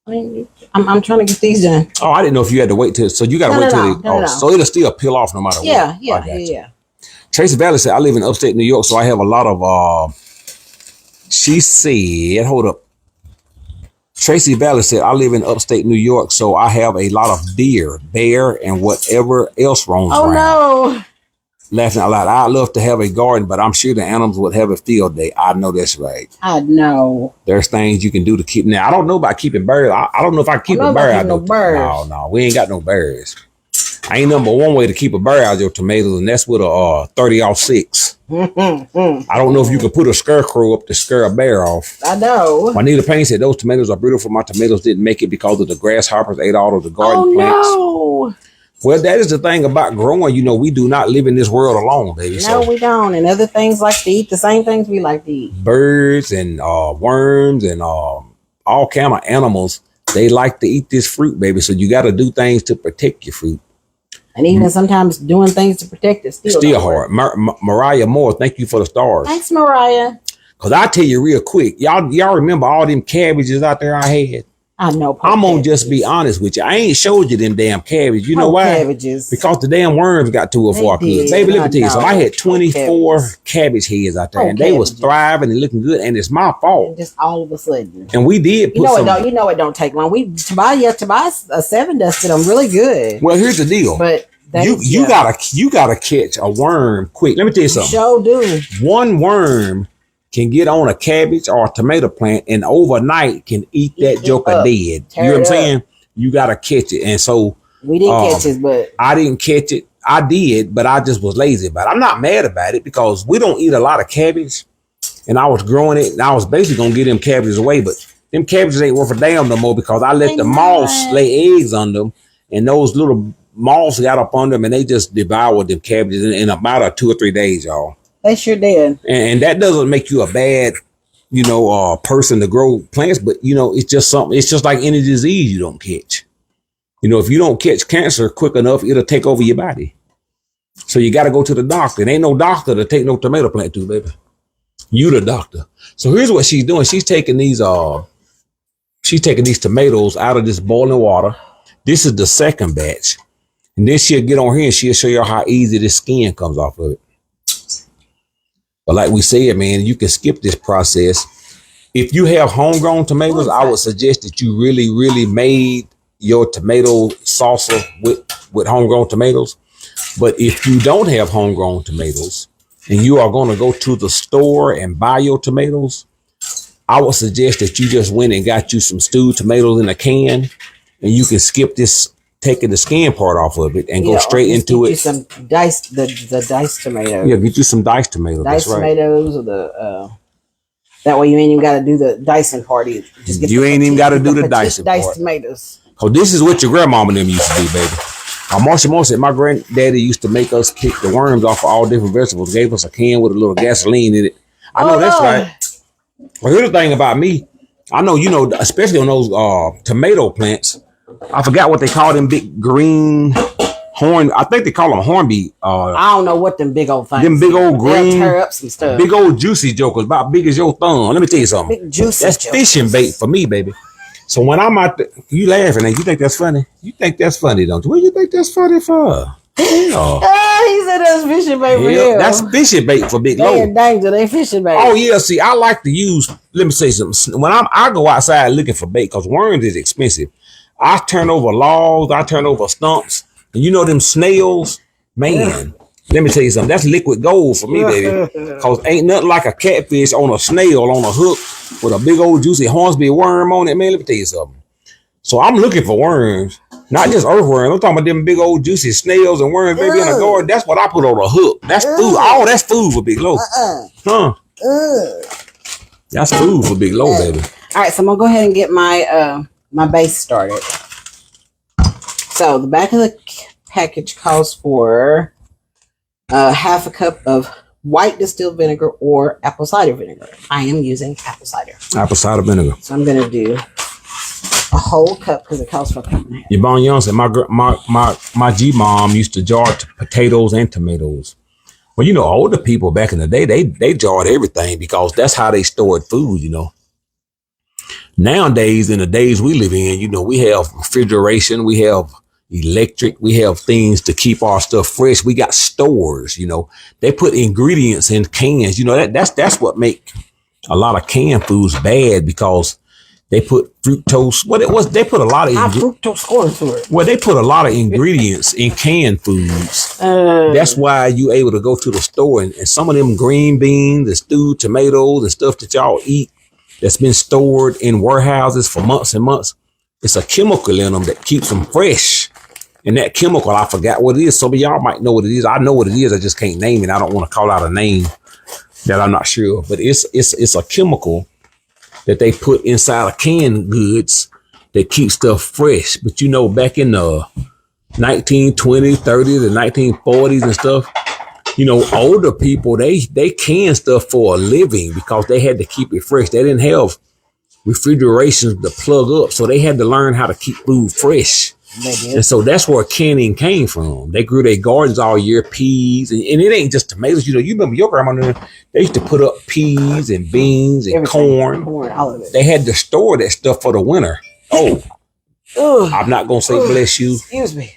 I'm trying to get these done. Oh, I didn't know if you had to wait till, so you got to wait till so it'll still peel off no matter what. Yeah. Tracy Valley said, I live in upstate New York, so I have a lot of, she said, hold up. Tracy Valley said, I live in upstate New York, so I have a lot of deer, bear, and whatever else roams around. Oh, no. Laughing out loud. I'd love to have a garden, but I'm sure the animals would have a field day. I know that's right. I know. There's things you can do to keep. Now, I don't know about keeping birds. I don't know if I can keep a bird out. No birds. No, we ain't got no birds. I ain't number one way to keep a bird out of your tomatoes, and that's with a 30-06. I don't know if you can put a scarecrow up to scare a bear off. I know. Juanita Payne said those tomatoes are beautiful. My tomatoes didn't make it because of the grasshoppers ate all of the garden plants. No. Well, that is the thing about growing. We do not live in this world alone, baby. No, we don't. And other things like to eat the same things we like to eat. Birds and worms and all kind of animals, they like to eat this fruit, baby. So you got to do things to protect your fruit. And even sometimes doing things to protect it still hard. Mariah Moore, thank you for the stars. Thanks, Mariah. Because I tell you real quick, y'all remember all them cabbages out there I had? I know. I'm going to just be honest with you. I ain't showed you them damn cabbages. You know why? Cabbages. Because the damn worms got to it before I could. Baby, let me tell you. So I had 24 cabbage heads out there, and they was thriving and looking good, and it's my fault. And just all of a sudden. And we did put it don't take long. Tobias 7 dusted them really good. Well, here's the deal. But you gotta catch a worm quick. Let me tell you something. Sure do. One worm can get on a cabbage or a tomato plant and overnight can eat that joker dead. You know what I'm saying? You got to catch it. And so we didn't catch it, but I didn't catch it. I did, but I just was lazy about it. I'm not mad about it because we don't eat a lot of cabbage, and I was growing it, and I was basically going to get them cabbages away, but them cabbages ain't worth a damn no more because I let the moths lay eggs on them, and those little moths got up on them, and they just devoured them cabbages in about 2 or 3 days, y'all. They sure did. And that doesn't make you a bad, person to grow plants, but it's just something. It's just like any disease you don't catch. If you don't catch cancer quick enough, it'll take over your body. So you got to go to the doctor. And ain't no doctor to take no tomato plant to, baby. You the doctor. So here's what she's doing. She's taking these tomatoes out of this boiling water. This is the second batch. And then she'll get on here and she'll show you how easy this skin comes off of it. But like we said, man, you can skip this process. If you have homegrown tomatoes, I would suggest that you really, really made your tomato salsa with homegrown tomatoes. But if you don't have homegrown tomatoes and you are going to go to the store and buy your tomatoes, I would suggest that you just went and got you some stewed tomatoes in a can, and you can skip this taking the skin part off of it and go straight into it. Get you some diced, the diced tomatoes. Yeah, get you some diced tomatoes. Diced tomatoes, or that way you ain't even got to do the dicing part either. You ain't even got to do the dicing part. Diced tomatoes. Cause this is what your grandmama and them used to do, baby. Marcia said my granddaddy used to make us pick the worms off of all different vegetables, gave us a can with a little gasoline in it. I know that's right. Well, here's the thing about me. I know, especially on those tomato plants, I forgot what they call them big green horn. I think they call them hornbeat. I don't know what them big old things. Them big old green, tear up some stuff. Big old juicy jokers, about big as your thumb. Let me tell you something. Big juicy That's jokers. fishing bait for me, baby. So when I'm out there, you laughing and you think that's funny? You think that's funny, don't you? What do you think that's funny for? He said that's fishing bait for him. That's fishing bait for Big They Low. in danger. They fishing bait. Oh yeah, see, I like to use. Let me say something. When I go outside looking for bait, because worms is expensive. I turn over logs. I turn over stumps, and them snails, man. Let me tell you something. That's liquid gold for me, baby. Cause ain't nothing like a catfish on a snail on a hook with a big old juicy Hornsby worm on it, man. Let me tell you something. So I'm looking for worms, not just earthworms. I'm talking about them big old juicy snails and worms, baby, in the garden. That's what I put on a hook. That's food. Oh, that's food for Big Low. Huh? That's food for Big Low, baby. All right, so I'm gonna go ahead and get my my base started. So the back of the package calls for half a cup of white distilled vinegar or apple cider vinegar. I am using apple cider. Apple cider vinegar. So I'm gonna do a whole cup because it calls for a cup and a half. Your Bon Young said my G mom used to jar potatoes and tomatoes. Well, older people back in the day, they jarred everything because that's how they stored food, Nowadays, in the days we live in, we have refrigeration, we have electric, we have things to keep our stuff fresh. We got stores, they put ingredients in cans. That's what make a lot of canned foods bad because they put fructose. They put a lot of fructose corn syrup. Well, they put a lot of ingredients in canned foods. That's why you able to go to the store and some of them green beans, the stewed tomatoes and stuff that y'all eat that's been stored in warehouses for months and months. It's a chemical in them that keeps them fresh. And that chemical, I forgot what it is. Some of y'all might know what it is. I know what it is. I just can't name it. I don't want to call out a name that I'm not sure of. But it's a chemical that they put inside of canned goods that keep stuff fresh. But back in the 1920s, 30s, and 1940s and stuff, older people, they canned stuff for a living because they had to keep it fresh. They didn't have refrigeration to plug up, so they had to learn how to keep food fresh. And so that's where canning came from. They grew their gardens all year, peas, and it ain't just tomatoes. You remember your grandma, they used to put up peas and beans and corn. All of it. They had to store that stuff for the winter. Oh, I'm not going to say bless you. Excuse me.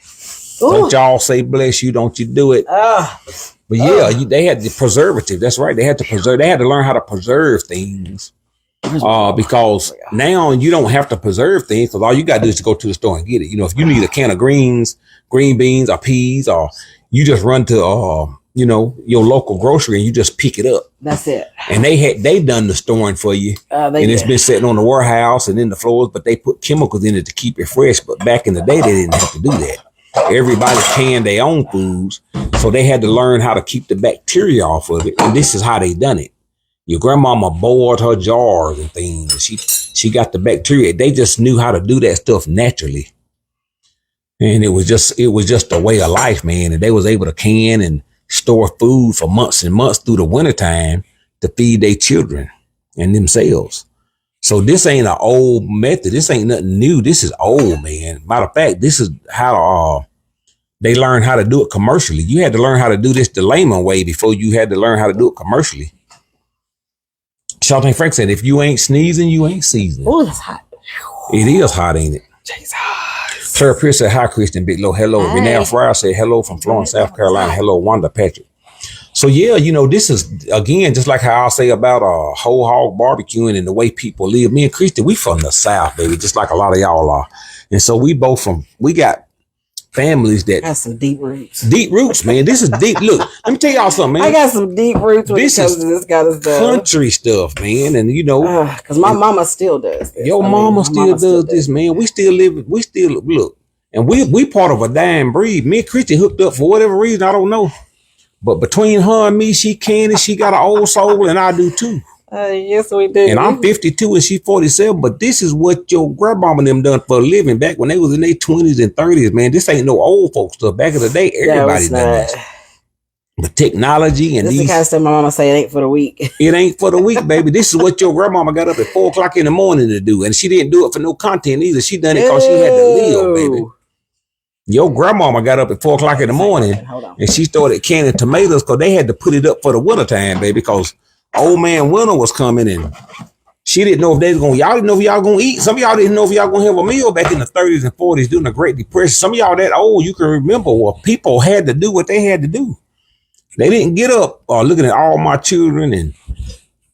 Don't y'all say bless you. Don't you do it. But yeah, they had the preservative. That's right. They had to learn how to preserve things. Because now you don't have to preserve things because all you got to do is to go to the store and get it. If you need a can of green beans or peas, or you just run to, your local grocery and you just pick it up. That's it. And they done the storing for you. It's been sitting on the warehouse and in the floors, but they put chemicals in it to keep it fresh. But back in the day, they didn't have to do that. Everybody canned their own foods. So they had to learn how to keep the bacteria off of it. And this is how they done it. Your grandmama boiled her jars and things. And she got the bacteria. They just knew how to do that stuff naturally. And it was just a way of life, man. And they was able to can and store food for months and months through the wintertime to feed their children and themselves. So this ain't an old method. This ain't nothing new. This is old, man. Matter of fact, this is how they learned how to do it commercially. You had to learn how to do this the layman way before you had to learn how to do it commercially. Charlton Frank said, if you ain't sneezing, you ain't seasoning. Oh, that's hot. It is hot, ain't it? Jesus. Sarah Pierce said, hi, Christy and Big Low. Hello. Hi. Renee Fryer said, hello from Florence, South Carolina. Hello, Wanda Patrick. So, yeah, this is, again, just like how I say about whole hog barbecuing and the way people live. Me and Christy, we from the South, baby, just like a lot of y'all are. And so we got families that got some deep roots. Deep roots, man. This is deep. Look, let me tell y'all something, man. I got some deep roots when it comes to this kind of stuff. Country stuff, man. And because my mama still does this. Your mama still does this, man. We still look. And we part of a dying breed. Me and Christy hooked up for whatever reason, I don't know. But between her and me, she can and she got an old soul, and I do too. Yes, we do. And I'm 52 and she 47, but this is what your grandmama and them done for a living back when they was in their 20s and 30s, man. This ain't no old folks stuff. Back in the day, everybody done this. The technology and this is the kind of stuff my mama say it ain't for the weak. It ain't for the weak, baby. This is what your grandmama got up at 4 o'clock in the morning to do. And she didn't do it for no content either. She done it because she had to live, baby. Your grandmama got up at 4 o'clock in the morning and she started canning tomatoes because they had to put it up for the winter time, baby, because old man winter was coming and she didn't know if they was going, y'all didn't know if y'all going to eat. Some of y'all didn't know if y'all going to have a meal back in the 30s and 40s during the Great Depression. Some of y'all that old, you can remember what people had to do what they had to do. They didn't get up looking at all my children and,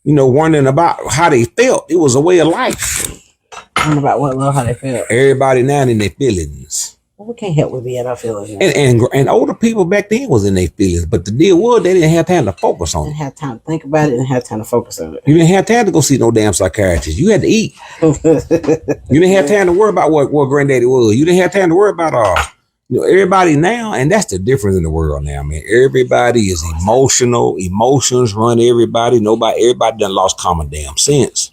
wondering about how they felt. It was a way of life. Wondering about what, love, how they felt. Everybody now in their feelings. Well, we can't help with being our feelings. And older people back then was in their feelings. But the deal was they didn't have time to focus on it. They didn't have time to think about it. Didn't have time to focus on it. You didn't have time to go see no damn psychiatrist. You had to eat. You didn't have time to worry about what granddaddy was. You didn't have time to worry about everybody now, and that's the difference in the world now, man. Everybody is emotional. Emotions run everybody. Everybody done lost common damn sense.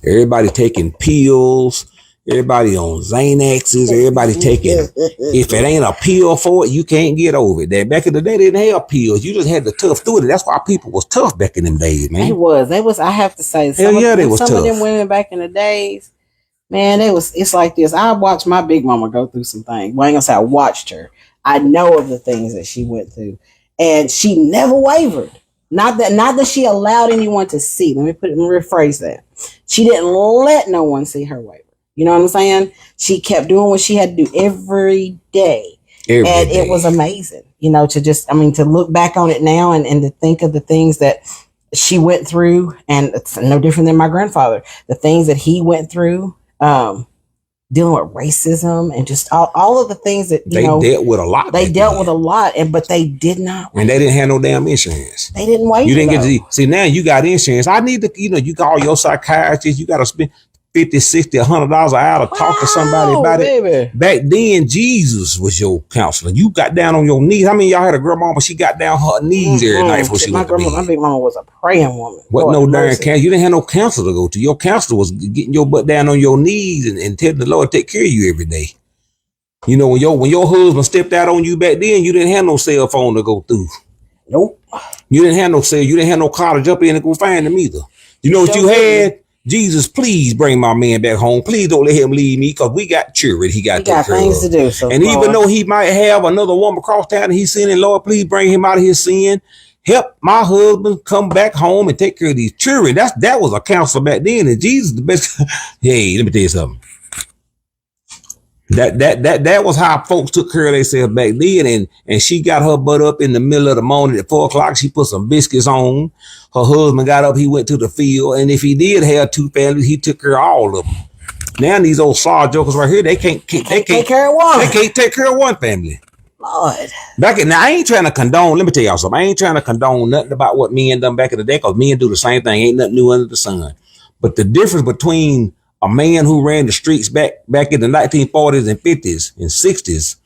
Everybody taking pills. Everybody on Xanaxes. Everybody taking, if it ain't a pill for it, you can't get over it. That back in the day, they didn't have pills. You just had to tough through it. That's why people was tough back in them days, man. They was, I have to say, they was tough. Some of them women back in the days, man, it's like this. I watched my big mama go through some things. Well, I ain't gonna say I watched her. I know of the things that she went through. And she never wavered. Not that she allowed anyone to see. Let me rephrase that. She didn't let no one see her waver. You know what I'm saying? She kept doing what she had to do every day. It was amazing, to look back on it now and to think of the things that she went through. And it's no different than my grandfather. The things that he went through, dealing with racism and just all of the things that, they dealt with a lot. They dealt with a lot, but they did not. And they didn't have no damn insurance. They didn't wait. You didn't get to see, now you got insurance. I need to, you call your psychiatrist. You got to spend $50, $60, $100 an hour to talk to somebody about it. Back then, Jesus was your counselor. You got down on your knees. How many of y'all had a grandma, but she got down her knees every night before she went to bed? My big mama was a praying woman. What no darn counselor? You didn't have no counselor to go to. Your counselor was getting your butt down on your knees and telling the Lord to take care of you every day. When your husband stepped out on you back then, you didn't have no cell phone to go through. Nope. You didn't have no cell. You didn't have no car to jump in and go find them either. You know what you had? Jesus, please bring my man back home. Please don't let him leave me because we got children. He got things to do. So and even though he might have another woman across town and he's sinning, Lord, please bring him out of his sin. Help my husband come back home and take care of these children. That was a counselor back then. And Jesus, the best. Hey, let me tell you something. That was how folks took care of themselves back then. And she got her butt up in the middle of the morning at 4 o'clock. She put some biscuits on. Her husband got up. He went to the field. And if he did have 2 families, he took care of all of them. Now these old saw jokers right here, they can't take care of one. They can't take care of one family. Lord. Now I ain't trying to condone. Let me tell y'all something. I ain't trying to condone nothing about what men done back in the day, because men do the same thing. Ain't nothing new under the sun. But the difference between a man who ran the streets back in the 1940s and 50s and 60s,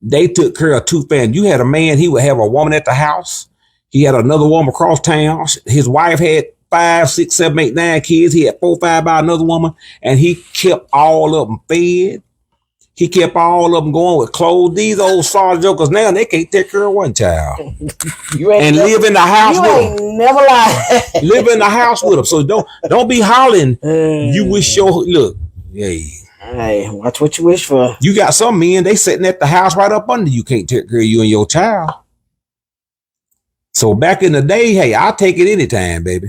they took care of 2 families. You had a man, he would have a woman at the house. He had another woman across town. His wife had 5, 6, 7, 8, 9 kids. He had 4, 5 by another woman, and he kept all of them fed. He kept all of them going with clothes. These old saw jokers now, they can't take care of one child. Live in the house with them. Never lie. Live in the house with them. So don't be hollering. You wish look. Hey, watch what you wish for. You got some men, they sitting at the house right up under you, can't take care of you and your child. So back in the day, hey, I'll take it anytime, baby.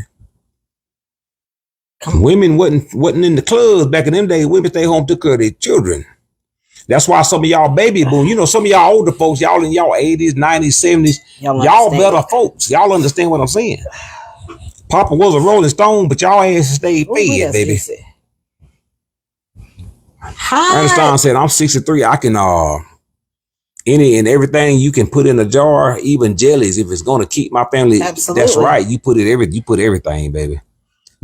Women wasn't in the clubs back in them days. Women stay home, took care of their children. That's why some of y'all baby boom, some of y'all older folks, y'all in y'all 80s, 90s, 70s, y'all better folks. Y'all understand what I'm saying. Papa was a Rolling Stone, but y'all ass stayed fed, baby. Einstein said, I'm 63. I can any and everything you can put in a jar, even jellies, if it's gonna keep my family. Absolutely. That's right. You put everything, baby.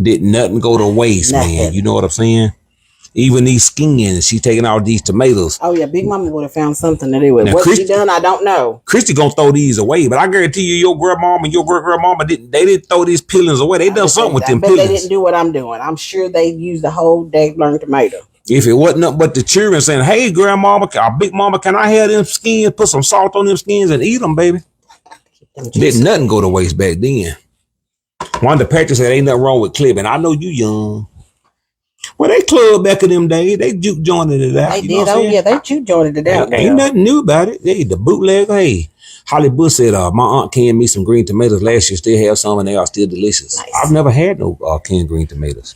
Did nothing go to waste, man. You know what I'm saying? Even these skins, she taking out these tomatoes. Oh yeah, Big Mama would have found something to do with. Now, What she done, I don't know. Christy gonna throw these away, but I guarantee you, your grandmama and your great grandmama didn't throw these peelings away. They done something with them But peelings. they didn't do what I'm doing. I'm sure they used the whole day learned tomato. If it wasn't up but the children saying, "Hey, grandmama, or big mama, can I have them skins? Put some salt on them skins and eat them, baby." Didn't nothing go to waste back then. One of the Patriots said, "Ain't nothing wrong with clipping." I know you young. Well, they club back in them days. They juke jointed it out. They did. Oh yeah, they juke jointed it out. Ain't nothing new about it. Hey, the bootlegger. Hey, Holly Bush said, "My aunt canned me some green tomatoes last year. Still have some, and they are still delicious." Nice. I've never had no canned green tomatoes.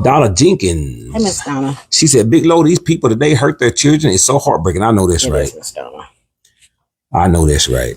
Donna Jenkins. Hey, Miss Donna. She said, "Big Low, these people today hurt their children. It's so heartbreaking." I know that's right. Is, Miss Donna. I know that's right.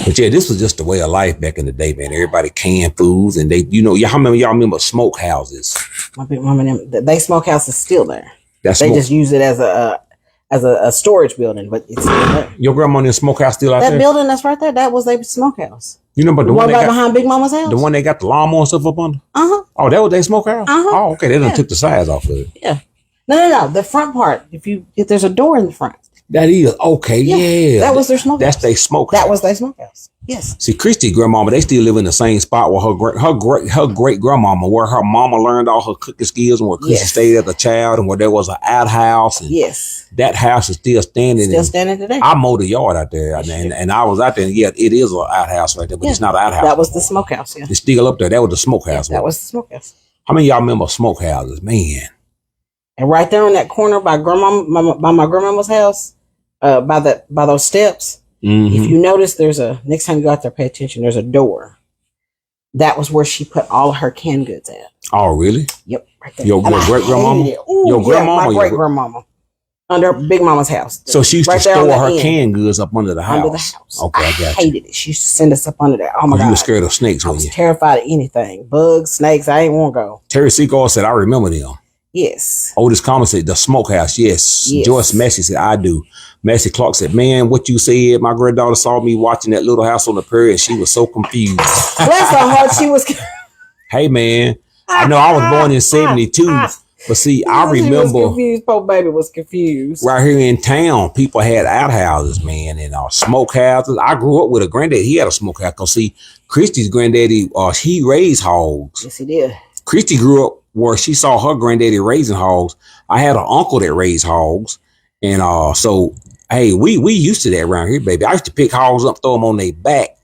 But yeah, this was just the way of life back in the day, man. Everybody canned foods, and they, how many of y'all remember smoke houses? My big mama, they smokehouse is still there. That's they just use it as a storage building, but it's still there. Your grandma in the smokehouse still out there? That building that's right there, that was their smokehouse. You know, but the one right behind Big Mama's house? The one they got the lawnmower and stuff up under? Uh-huh. Oh, that was their smokehouse? Uh-huh. Oh, okay. They done took the sides off of it. Yeah. No. The front part. If there's a door in the front. That is okay. Yeah. That was their smokehouse. That's their smokehouse. That was their smokehouse. Yes. See, Christy grandmama, they still live in the same spot where her great grandmama, where her mama learned all her cooking skills, and where Christy stayed as a child, and where there was an outhouse. And that house is still standing. Still standing today. I mowed the yard out there, and I was out there. And yeah, it is an outhouse right there, but it's not an outhouse. That was the smokehouse. Yeah. It's still up there. That was the smokehouse. That was the smokehouse. How many of y'all remember smokehouses, man? And right there on that corner by my grandmama's house. By those steps, if you notice, next time you go out there, pay attention. There's a door. That was where she put all of her canned goods at. Oh, really? Yep, right there. Your great grandmama. Your grandmama. My great grandmama. Under Big Mama's house. So she used to store her canned goods up under the house. Under the house. Okay, I got you. I hated it. She used to send us up under there. Oh my God. You were scared of snakes, weren't you? I was terrified of anything. Bugs, snakes. I ain't want to go. Terry Seagull said, "I remember them." Yes. Otis Common said, "The smokehouse." Yes. Joyce Massey said, "I do." Massey Clark said, "Man, what you said, my granddaughter saw me watching that Little House on the Prairie, and she was so confused." Bless her heart, she was. Hey, man, I know I was born in 72, but see, I remember. Was confused. Poor baby was confused. Right here in town, people had outhouses, man, and smokehouses. I grew up with a granddad. He had a smokehouse. Cause see, Christy's granddaddy, he raised hogs. Yes, he did. Christy grew up where she saw her granddaddy raising hogs. I had an uncle that raised hogs. And so, hey, we used to that around here, baby. I used to pick hogs up, throw them on their back.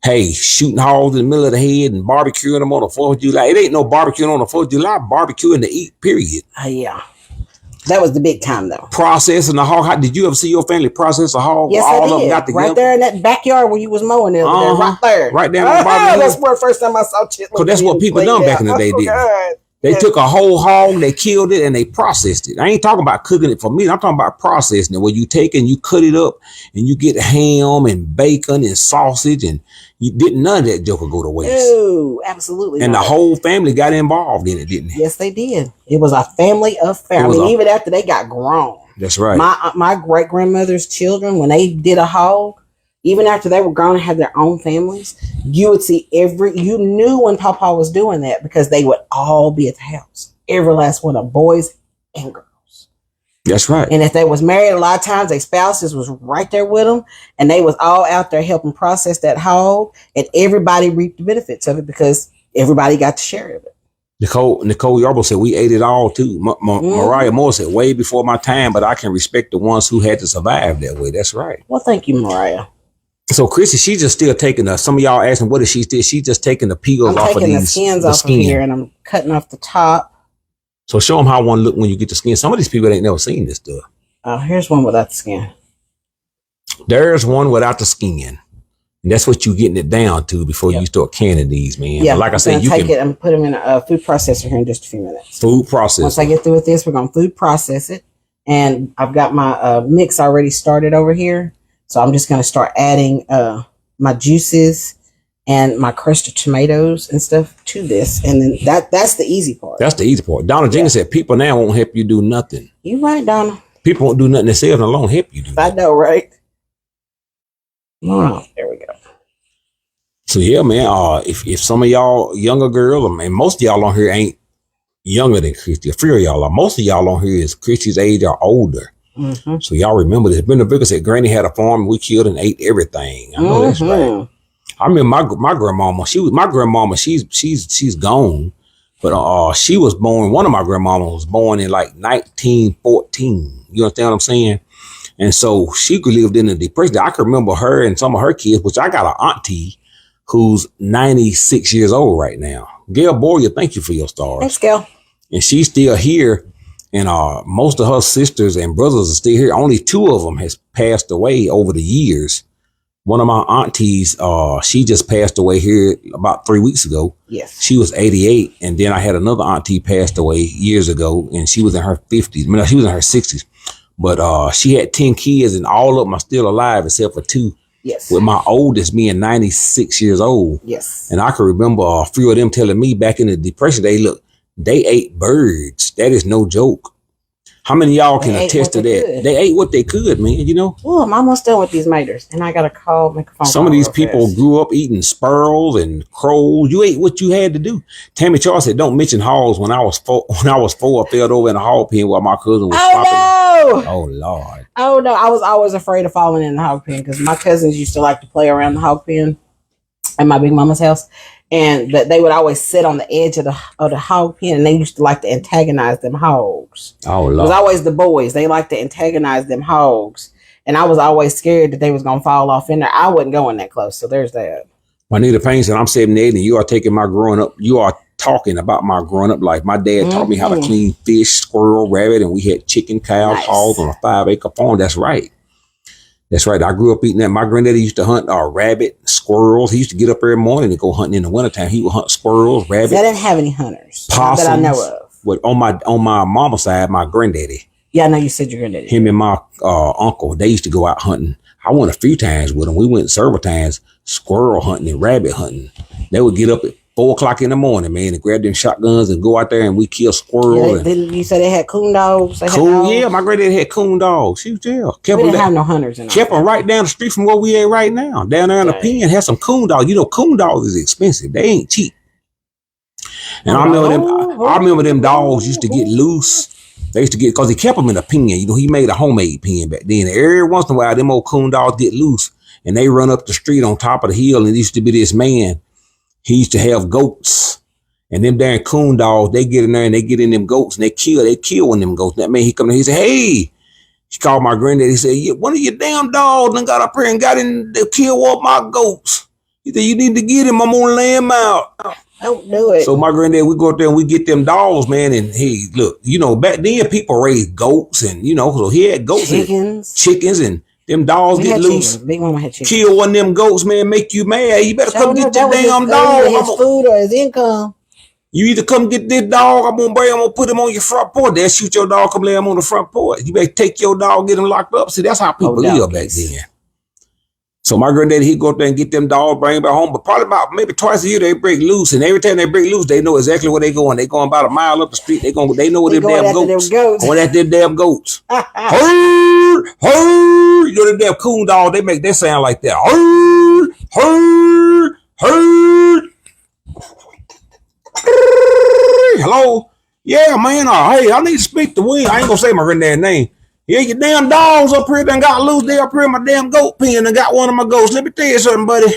Hey, shooting hogs in the middle of the head and barbecuing them on the 4th of July. It ain't no barbecuing on the 4th of July, barbecuing to eat, period. Yeah. That was the big time, though. Processing the hog. Did you ever see your family process a hog? Yes, all I of them did. got together? Right there in that backyard where you was mowing them. Right there. Right there on the barbecue. That's where the first time I saw chitlins. Because that's what people done back in the day, didn't they? They took a whole hog, they killed it, and they processed it. I ain't talking about cooking it for meat. I'm talking about processing it, where you take and you cut it up, and you get ham and bacon and sausage, and you didn't none of that joker go to waste. Oh, absolutely. And the whole family got involved in it, didn't they? Yes, they did. It was a family affair. I mean, even after they got grown. That's right. My great grandmother's children, when they did a hog, even after they were grown and had their own families, you would see you knew when Papa was doing that because they would all be at the house. Every last one of boys and girls. That's right. And if they was married, a lot of times their spouses was right there with them and they was all out there helping process that hog, and everybody reaped the benefits of it because everybody got to share of it. Nicole Yarbo said, "We ate it all too." Mariah Moore said, "Way before my time, but I can respect the ones who had to survive that way." That's right. Well, thank you, Mariah. So Chrissy, she's just still taking some of y'all asking, what is she still? She's just taking the peels off of these. I'm taking the skins off of here, and I'm cutting off the top. So show them how one look when you get the skin. Some of these people ain't never seen this stuff. Here's one without the skin. There's one without the skin. And that's what you're getting it down to before you start canning these, man. Yeah, but like I said, you can take it and put them in a food processor here in just a few minutes. Food processor. Once I get through with this, we're going to food process it. And I've got my mix already started over here. So I'm just going to start adding my juices and my crushed tomatoes and stuff to this. And then that's the easy part. That's the easy part. Donna Jenkins said, people now won't help you do nothing. You're right, Donna. People won't do nothing themselves and alone help you do I know, right? Oh, there we go. So yeah, man, if some of y'all younger girls, and most of y'all on here ain't younger than Christy. A few of y'all are. Most of y'all on here is Christy's age or older. Mm-hmm. So y'all remember this. Brenda Vickers said Granny had a farm and we killed and ate everything. I know that's right. I remember my grandmama. She's gone, but she was born. One of my grandmamas was born in like 1914. You understand what I'm saying? And so she lived in the Depression. I can remember her and some of her kids, which I got an auntie who's 96 years old right now. Gail Boyer, thank you for your stars. Thanks, Gail. And she's still here. And most of her sisters and brothers are still here. Only 2 of them has passed away over the years. One of my aunties, she just passed away here about 3 weeks ago. Yes. She was 88. And then I had another auntie passed away years ago, and she was in her 50s. No, she was in her 60s. But she had 10 kids, and all of them are still alive except for 2. Yes. With my oldest being 96 years old. Yes. And I can remember a few of them telling me back in the Depression, they ate birds. That is no joke. How many of y'all can attest to that? They ate what they could, man, you know? Oh, I'm almost done with these maters, and I got to make a phone Some call of these people grew up eating sparrows and crows. You ate what you had to do. Tammy Charles said, don't mention hogs. When I was 4, I fell over in a hog pen while my cousin was flopping. No! Oh, Lord. Oh, no. I was always afraid of falling in the hog pen because my cousins used to like to play around the hog pen at my big mama's house. And they would always sit on the edge of the hog pen, and they used to like to antagonize them hogs. Oh, Lord. It was always the boys. They like to antagonize them hogs. And I was always scared that they was going to fall off in there. I wasn't going that close. So there's that. Juanita Payne said, I'm 78 and you are taking my growing up. You are talking about my growing up life. My dad taught me how to clean fish, squirrel, rabbit, and we had chicken, cows, hogs on a 5-acre farm. That's right. That's right. I grew up eating that. My granddaddy used to hunt rabbit, squirrels. He used to get up every morning and go hunting in the wintertime. He would hunt squirrels, rabbits. I didn't have any hunters possums, that I know of. But on my mama's side, my granddaddy. Yeah, I know you said your granddaddy. Him and my uncle, they used to go out hunting. I went a few times with them. We went several times squirrel hunting and rabbit hunting. They would get up at 4 o'clock in the morning, man, and grab them shotguns and go out there and we kill squirrels. Yeah, you said they had coon dogs? Yeah, my granddad had coon dogs. She was there. We didn't have no hunters in Kept them right down the street from where we at right now. Down there in the pen, had some coon dogs. You know, coon dogs is expensive. They ain't cheap. And I remember them dogs used to get loose. They used to get, because he kept them in a pen. You know, he made a homemade pen back then. Every once in a while, them old coon dogs get loose and they run up the street on top of the hill. And it used to be this man. He used to have goats. And them damn coon dogs, they get in there and they get in them goats and they kill one of them goats. That man, he come in, he said, hey, he called my granddad. He said, yeah, one of your damn dogs done got up here and got in to kill one of my goats. He said, you need to get him. I'm going to lay him out. Don't do it. So my granddad, we go up there and we get them dogs, man. And hey, look, you know, back then people raised goats and, you know, so he had goats and chickens and them dogs get loose. Chickens. Big Mama had chickens. Kill one of them goats, man, make you mad. You better come get your damn dog. His food or his income. You either come get this dog, I'm gonna put him on your front porch. They'll shoot your dog, come lay him on the front porch. You better take your dog, get him locked up. See, that's how people live back then. So my granddaddy, he'd go up there and get them dogs, bring them back home. But probably about maybe twice a year they break loose. And every time they break loose, they know exactly where they going. They going about a mile up the street. They know where them damn goats. Going at them damn goats. Hurr, hurr. You know them damn coon dog, they make that sound like that. Hurr, hurr, hurr. Hello? Yeah, man. Hey, I need to speak to Win. I ain't gonna say my granddad's name. Yeah, your damn dogs up here done got loose. They up here in my damn goat pen and got one of my goats. Let me tell you something, buddy.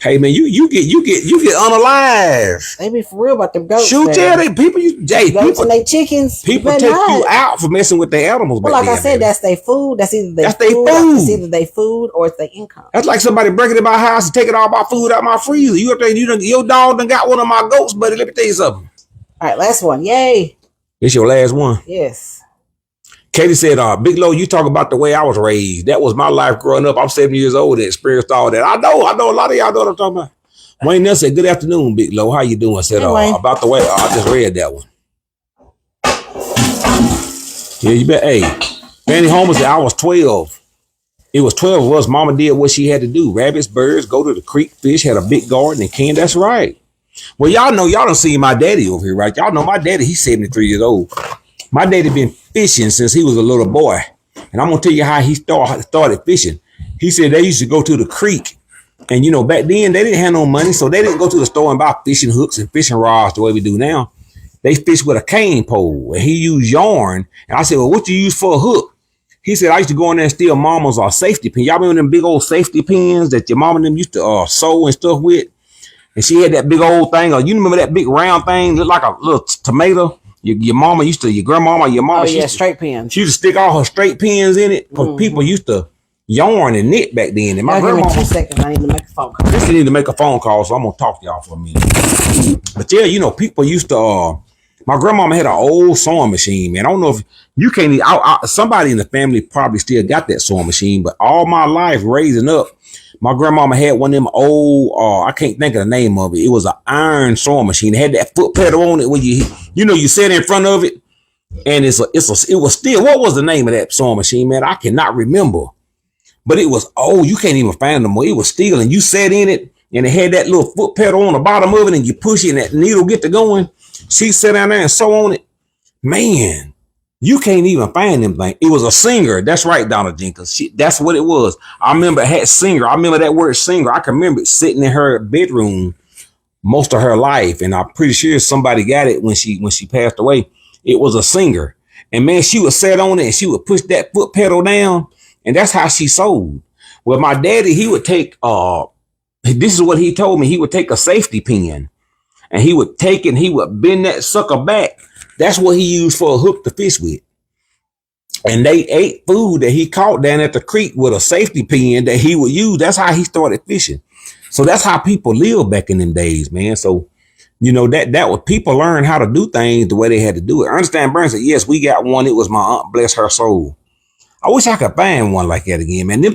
Hey man, you get unalive. They be for real about them goats. Shoot, yeah, people goats and they chickens. People take you out for messing with their animals. Well, like I said, that's their food. That's either their food. It's either their food or it's their income. That's like somebody breaking in my house and taking all my food out my freezer. You up there, your dog done got one of my goats, buddy. Let me tell you something. All right, last one. Yay. It's your last one. Yes. Katie said, Big Low, you talk about the way I was raised. That was my life growing up. I'm 7 years old and experienced all that. I know a lot of y'all know what I'm talking about. Wayne Nelson said, good afternoon, Big Low. How you doing? Said, about the way, I just read that one. Yeah, you bet. Hey, Fanny Homer said, I was 12. It was 12 of us. Mama did what she had to do. Rabbits, birds, go to the creek, fish, had a big garden and canned. That's right. Well, y'all know, y'all done seen my daddy over here, right? Y'all know my daddy, he's 73 years old. My daddy been fishing since he was a little boy. And I'm going to tell you how he started fishing. He said they used to go to the creek. And, back then they didn't have no money. So they didn't go to the store and buy fishing hooks and fishing rods the way we do now. they fish with a cane pole, and he used yarn. And I said, well, what you use for a hook? He said, I used to go in there and steal mama's safety pin. Y'all remember them big old safety pins that your mama and them used to sew and stuff with? And she had that big old thing. You remember that big round thing, looked like a little tomato? Your mama used to, your grandmama, your mama. Oh, yeah, straight pins. She used to stick all her straight pins in it. Because people used to yarn and knit back then. And my grandma. Give me 2 seconds. I need to make a phone call. Christy need to make a phone call, so I'm gonna talk to y'all for a minute. But yeah, you know, people used to. My grandmama had an old sewing machine, man. I don't know if you can't. Somebody in the family probably still got that sewing machine, but all my life raising up, my grandmama had one of them old. I can't think of the name of it. It was an iron sewing machine. It had that foot pedal on it when you sit in front of it, and it was still. What was the name of that sewing machine, man? I cannot remember. But it was old. You can't even find it no more. It was steel, and you sat in it, and it had that little foot pedal on the bottom of it, and you push it, and that needle get to going. She sat down there and sew on it. Man, you can't even find them things. It was a Singer. That's right, Donna Jenkins. That's what it was. I remember it had Singer. I remember that word Singer. I can remember it sitting in her bedroom most of her life, and I'm pretty sure somebody got it when she passed away. It was a Singer, and man, she would sit on it, and she would push that foot pedal down. And that's how she sewed. Well, my daddy, he would take, this is what he told me. He would take a safety pin and he would take it and he would bend that sucker back. That's what he used for a hook to fish with. And they ate food that he caught down at the creek with a safety pin that he would use. That's how he started fishing. So that's how people lived back in them days, man. So, you know, that was people learn how to do things the way they had to do it. Ernestine Burns said, yes, we got one. It was my aunt, bless her soul. I wish I could find one like that again, man. Them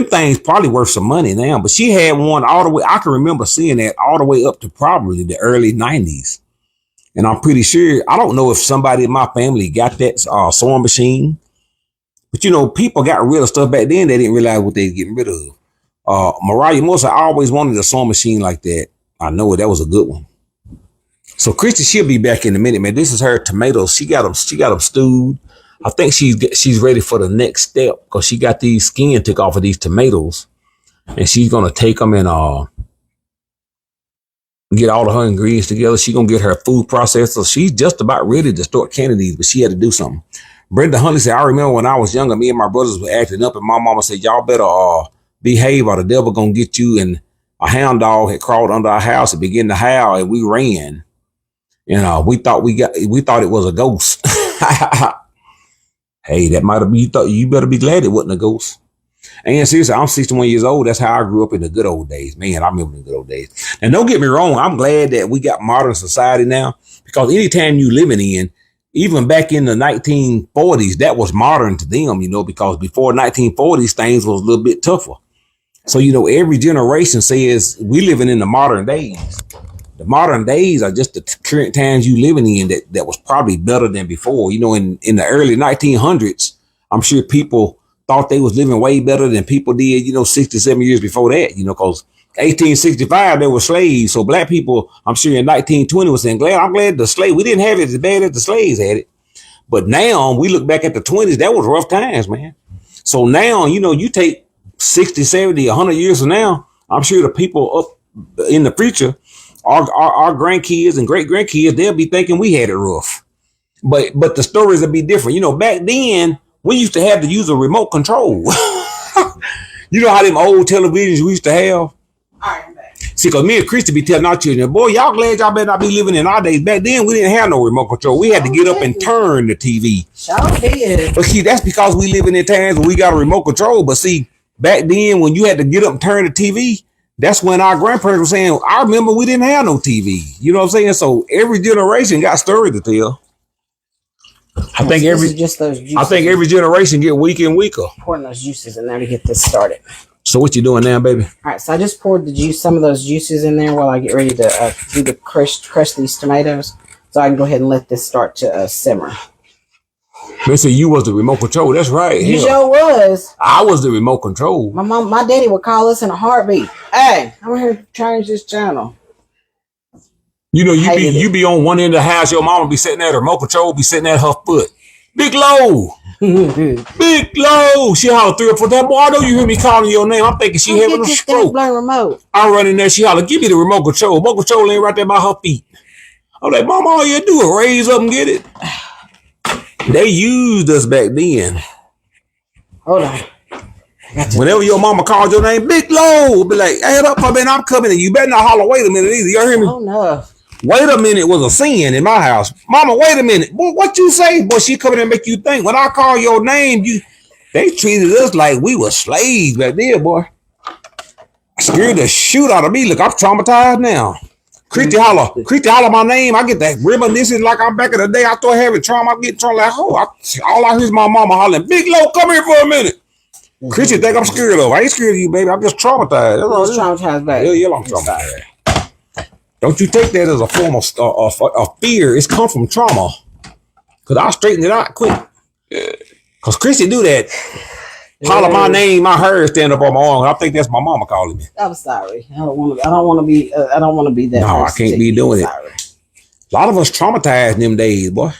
things probably worth some money now, but she had one all the way. I can remember seeing that all the way up to probably the early 90s. And I'm pretty sure, I don't know if somebody in my family got that sewing machine, but you know, people got rid of stuff back then. They didn't realize what they were getting rid of. Mariah Moore, I always wanted a sewing machine like that. I know it. That was a good one. So Christy, she'll be back in a minute, man. This is her tomatoes. She got them stewed. I think she's ready for the next step because she got these skin took off of these tomatoes, and she's gonna take them and get all of her ingredients together. She's gonna get her food processor. She's just about ready to start canning these, but she had to do something. Brenda Huntley said, I remember when I was younger, me and my brothers were acting up, and my mama said, y'all better behave or the devil gonna get you. And a hound dog had crawled under our house and began to howl, and we ran. And we thought it was a ghost. Hey, that might have been, you better be glad it wasn't a ghost. And seriously, I'm 61 years old. That's how I grew up in the good old days. Man, I remember the good old days. And don't get me wrong, I'm glad that we got modern society now, because anytime you living in, even back in the 1940s, that was modern to them, you know, because before 1940s, things was a little bit tougher. So, you know, every generation says we living in the modern days. The modern days are just the current times you living in that was probably better than before. You know, in the early 1900s, I'm sure people thought they was living way better than people did, you know, 67 years before that, you know, because 1865, there were slaves. So black people, I'm sure in 1920 was saying, I'm glad the slave, we didn't have it as bad as the slaves had it. But now we look back at the 20s, that was rough times, man. So now, you know, you take 60, 70, 100 years from now, I'm sure the people up in the future, our grandkids and great grandkids, they'll be thinking we had it rough. But the stories will be different. You know, back then we used to have to use a remote control. You know how them old televisions we used to have? All right, I'm back. See, because me and Christy be telling our children, boy, y'all glad y'all better not be living in our days. Back then we didn't have no remote control. We had to get up and turn the TV. But see, that's because we living in times where we got a remote control. But see, back then when you had to get up and turn the TV, that's when our grandparents were saying, I remember we didn't have no TV. You know what I'm saying? So every generation got story to tell. I think every generation get weaker and weaker. Pouring those juices in there to get this started. So what you doing now, baby? All right, so I just poured some of those juices in there while I get ready to do the crush these tomatoes, so I can go ahead and let this start to simmer. They say you was the remote control. That's right. You sure was. I was the remote control. My daddy would call us in a heartbeat. Hey, I'm here to change this channel. You know, you be on one end of the house, your mama be sitting there, the remote control be sitting at her foot. Big Low. Big Low. She holler 3 or 4 times. Boy, I know you hear me calling your name. I'm thinking she having a stroke. Remote. I run in there, she holler, give me the remote control. Remote control ain't right there by her feet. I'm like, Mama, all you do is raise up and get it. They used us back then. Hold on. Whenever your mama called your name, Big Low, be like, head up, man, I'm coming. And you better not holler, wait a minute either. You hear me? Oh, no. Wait a minute was a sin in my house. Mama, wait a minute. Boy, what you say? Boy, she coming and make you think. When I call your name, they treated us like we were slaves back there, boy. Scared the shoot out of me. Look, I'm traumatized now. Christy holler my name. I get that reminiscing like I'm back in the day. I start having trauma. I get trauma like, all I hear is my mama hollering, Big Low, come here for a minute. Christy think I'm scared of. I ain't scared of you, baby. I'm just traumatized. I was traumatized back. Yeah, I'm traumatized. Don't you take that as a form of fear? It's come from trauma. Because I'll straighten it out quick. Because Christy do that. Holler my name, I heard stand up on my arm. I think that's my mama calling me. I'm sorry. I don't want to be that. No, I can't be doing it. A lot of us traumatized in them days, boy.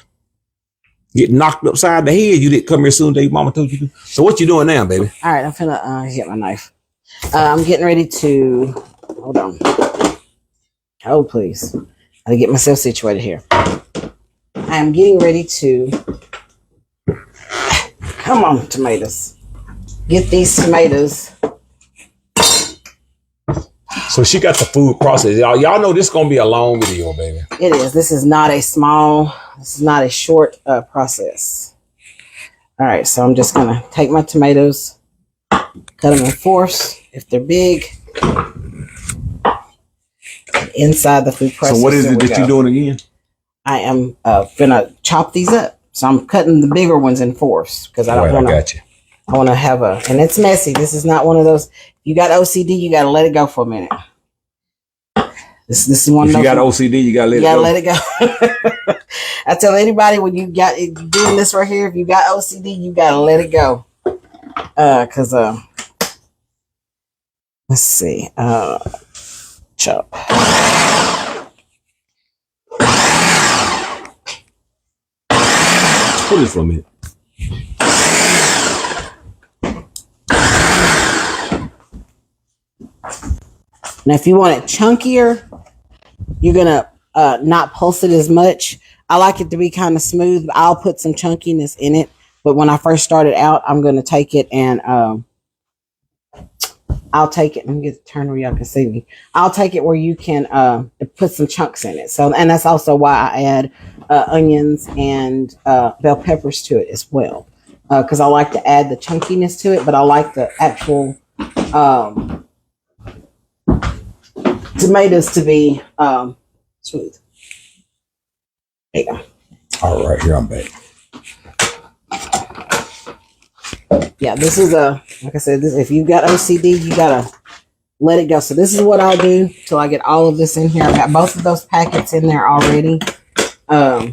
Get knocked upside the head. You didn't come here soon as mama told you to. So what you doing now, baby? All right, I'm finna get my knife. I'm getting ready to. Hold on. Oh, please. I gotta get myself situated here. I'm getting ready to. Come on, tomatoes. Get these tomatoes. So she got the food process. Y'all know this is gonna be a long video, baby. It is. This is not a short process. All right, so I'm just gonna take my tomatoes, cut them in fourths if they're big. Inside the food processor. So what is it that you're doing again? I am gonna chop these up. So I'm cutting the bigger ones in fourths because I don't want to. I got you. I want to have and it's messy. This is not one of those. You got OCD, you got to let it go for a minute. This is one. If you got OCD, you got to let it go. I tell anybody when you got doing this right here, if you got OCD, you got to let it go. Because let's see. Chop. Put this for a minute. Now, if you want it chunkier, you're gonna not pulse it as much. I like it to be kind of smooth. I'll put some chunkiness in it. But when I first started out, I'm gonna take it and I'll take it. Let me get the turn where y'all can see me. I'll take it where you can put some chunks in it. So, and that's also why I add onions and bell peppers to it as well, because I like to add the chunkiness to it, but I like the actual tomatoes to be smooth. There you go. All right, here I'm back. Yeah, this is like I said, if you've got OCD, you gotta let it go. So this is what I'll do till I get all of this in here. I've got both of those packets in there already. So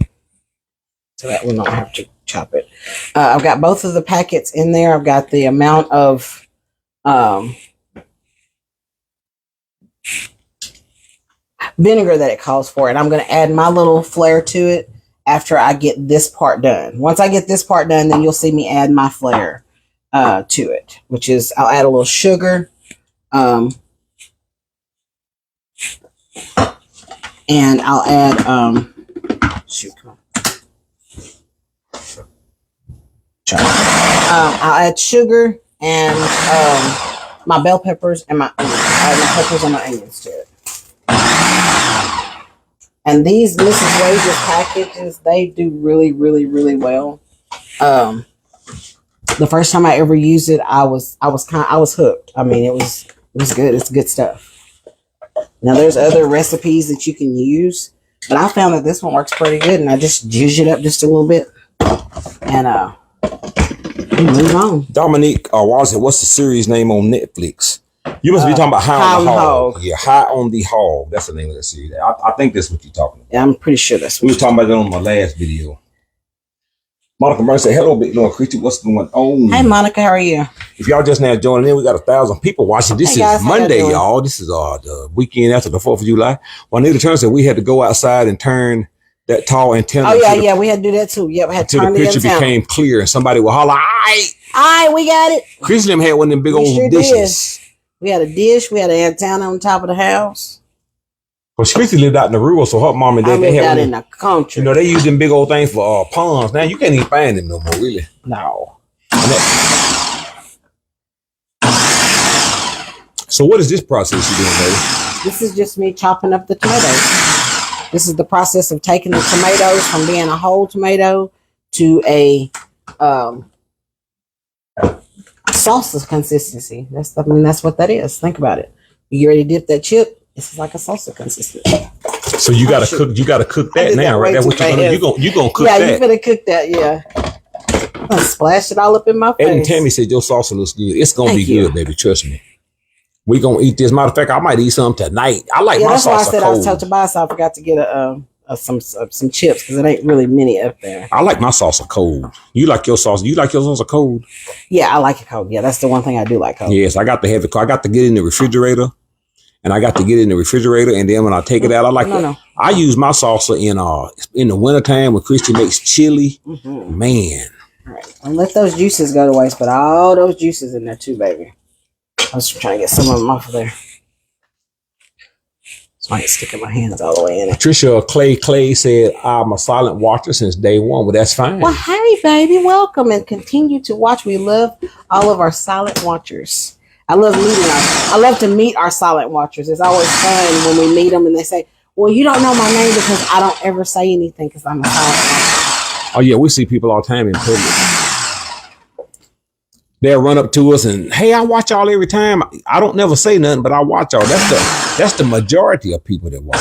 that we don't have to chop it. I've got both of the packets in there. I've got the amount of vinegar that it calls for, and I'm going to add my little flair to it after I get this part done. Once I get this part done, then you'll see me add my flair to it, which is I'll add a little sugar, and I'll add shoot, come on. I'll add sugar and my bell peppers and my peppers and my onions to it. And these Mrs. Wages packages, they do really, really, really well. The first time I ever used it, I was hooked. I mean, it was good. It's good stuff. Now there's other recipes that you can use, but I found that this one works pretty good, and I just juice it up just a little bit, and move on. Dominique Watson, what's the series name on Netflix? You must be talking about High on the Hog. Yeah, High on the Hog. That's the name of the series. I think that's what you're talking about. Yeah, I'm pretty sure that's what we were talking about that on my last video. Monica Murray said, hello, Big Lord Christy. What's going on? Hey, Monica, how are you? If y'all just now joining in, we got 1,000 people watching. This is Monday, y'all. This is the weekend after the 4th of July. Juanita Turner said we had to go outside and turn that tall antenna. Oh, yeah, we had to do that too. Yep, we had to turn the picture became clear and somebody would holler, Aight, we got it. Christy had one of them big old dishes. We had a dish. We had an antenna on top of the house. But Christy lived out in the rural, so her mom and dad, they had out in the country. You know, they use them big old things for ponds. Now you can't even find them no more, really. No. So what is this process you're doing, baby? This is just me chopping up the tomatoes. This is the process of taking the tomatoes from being a whole tomato to a salsa consistency. That's what that is. Think about it. You ready to dip that chip? This is like a salsa consistency. So you gotta cook. You gotta cook that now, right? That's what you're gonna do. You gonna cook that? Yeah, you better cook that. Yeah. I'm gonna splash it all up in my face. Ed and Tammy said your salsa looks good. It's gonna be good, baby. Trust me. We gonna eat this. Matter of fact, I might eat some tonight. I like my salsa cold. That's why I said I was telling Tobias I forgot to get some chips because it ain't really many up there. I like my salsa cold. You like your salsa? You like your salsa cold? Yeah, I like it cold. Yeah, that's the one thing I do like cold. Yes, I got to have it. I got to get it in the refrigerator. And I got to get it in the refrigerator, and then when I take it out, I like it. I use my salsa in the wintertime when Christy makes chili. Mm-hmm. Man. All right. And let those juices go to waste, but all those juices in there too, baby. I was trying to get some of them off of there. So I ain't sticking my hands all the way in it. Patricia Clay said, I'm a silent watcher since day one. Well, that's fine. Well, hey, baby. Welcome and continue to watch. We love all of our silent watchers. I love to meet our silent watchers. It's always fun when we meet them and they say, well, you don't know my name because I don't ever say anything because I'm a silent watcher. Oh, yeah. We see people all the time in public. They'll run up to us and, hey, I watch y'all every time. I don't never say nothing, but I watch y'all. That's the majority of people that watch.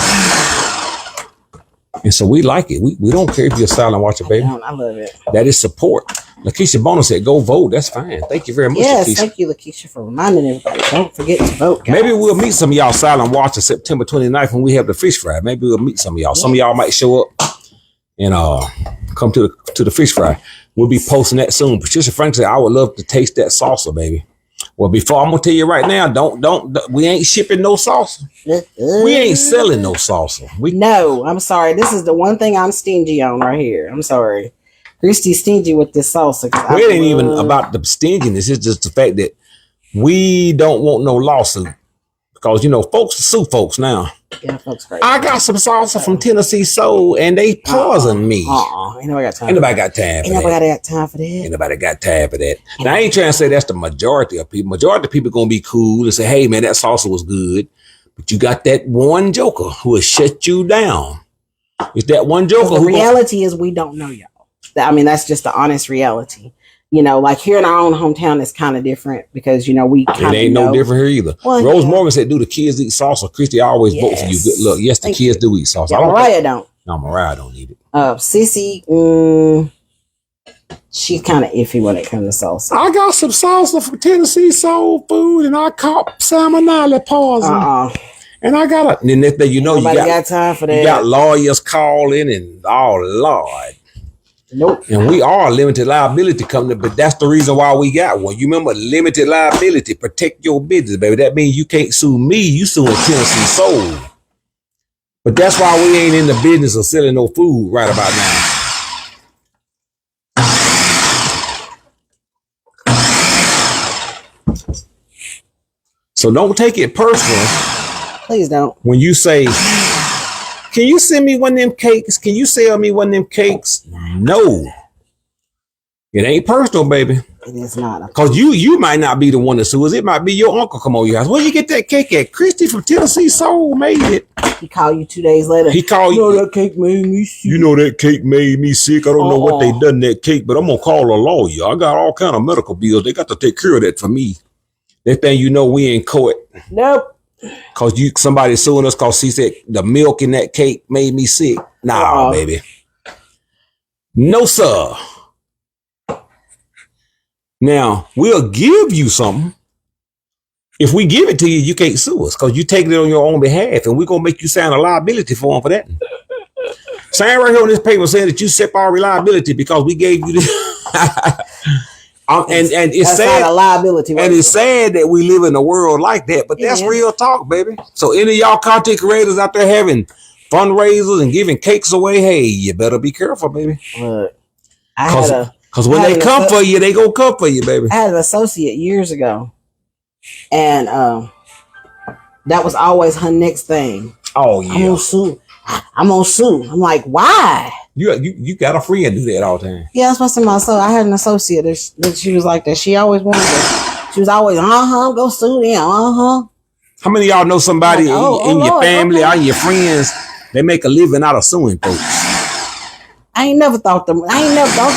And so we like it. We don't care if you're a silent watcher, baby. I love it. That is support. Lakeisha Bonner said, go vote. That's fine. Thank you very much, Lakeisha. Thank you, Lakeisha, for reminding everybody. Don't forget to vote, guys. Maybe we'll meet some of y'all silent watchers September 29th when we have the fish fry. Maybe we'll meet some of y'all. Yes. Some of y'all might show up and come to the fish fry. We'll be posting that soon. Patricia Frank said, I would love to taste that salsa, baby. Well, before I'm gonna tell you right now, don't we ain't shipping no salsa. We ain't selling no salsa. No, I'm sorry. This is the one thing I'm stingy on right here. I'm sorry. Christy's stingy with this salsa. Well, it ain't even about the stinginess. It's just the fact that we don't want no lawsuit. Because, you know, folks sue folks now. Yeah, folks crazy. I got some salsa from Tennessee Soul and they poisoned me. Ain't nobody got time. Ain't nobody got time for that. Ain't nobody got time for that. Ain't nobody got time for that. Now, I ain't trying to say that's the majority of people. Majority of people gonna be cool and say, hey, man, that salsa was good. But you got that one joker who will shut you down. It's that one joker who... The reality is we don't know y'all. I mean, that's just the honest reality. You know, like here in our own hometown, it's kind of different because, you know, we kind of It ain't no different here either. Well, Rose Morgan said, do the kids eat salsa? Christy, I always vote for you. Good luck. Yes, the kids do eat salsa. Yeah, Mariah don't. No, Mariah don't eat it. Sissy, she's kind of iffy when it comes to salsa. I got some salsa from Tennessee Soul Food and I caught salmonella poison. And I got and then next thing you know, Nobody got time for that. You got lawyers calling and, oh, Lord. Nope. And we are a limited liability company, but that's the reason why we got one. You remember limited liability, protect your business, baby. That means you can't sue me, you suing Tennessee Soul. But that's why we ain't in the business of selling no food right about now. So don't take it personal. Please don't. When you say, can you send me one of them cakes? Can you sell me one of them cakes? No. It ain't personal, baby. It is not. Because you might not be the one that sues. It might be your uncle come over your house. Where you get that cake at? Christy from Tennessee Soul made it. He called you 2 days later. He called you. You know that cake made me sick. You know that cake made me sick. I don't know what they done that cake, but I'm going to call a lawyer. I got all kind of medical bills. They got to take care of that for me. That thing you know we in court. Nope. Cause somebody suing us cause she said the milk in that cake made me sick. Nah, baby. No, sir. Now, we'll give you something. If we give it to you, you can't sue us because you taking it on your own behalf and we're going to make you sign a liability form for that. Sign right here on this paper saying that you set our reliability because we gave you this. And it's sad, not a liability, right? And it's sad that we live in a world like that, but that's real talk, baby. So any of y'all content creators out there having fundraisers and giving cakes away, hey, you better be careful, baby. Because when they come for you, they gonna come for you, baby. I had an associate years ago, and that was always her next thing. Oh I'm yeah. gonna sue. I'm gonna sue. I'm like, why? You got a friend do that all the time. Yeah, that's what I'm saying. So I had an associate that she was like that. She always wanted to. She was always, go sue them. How many of y'all know somebody Like, in your Lord, family okay. or your friends, they make a living out of suing folks? I ain't never thought them. I ain't never. Don't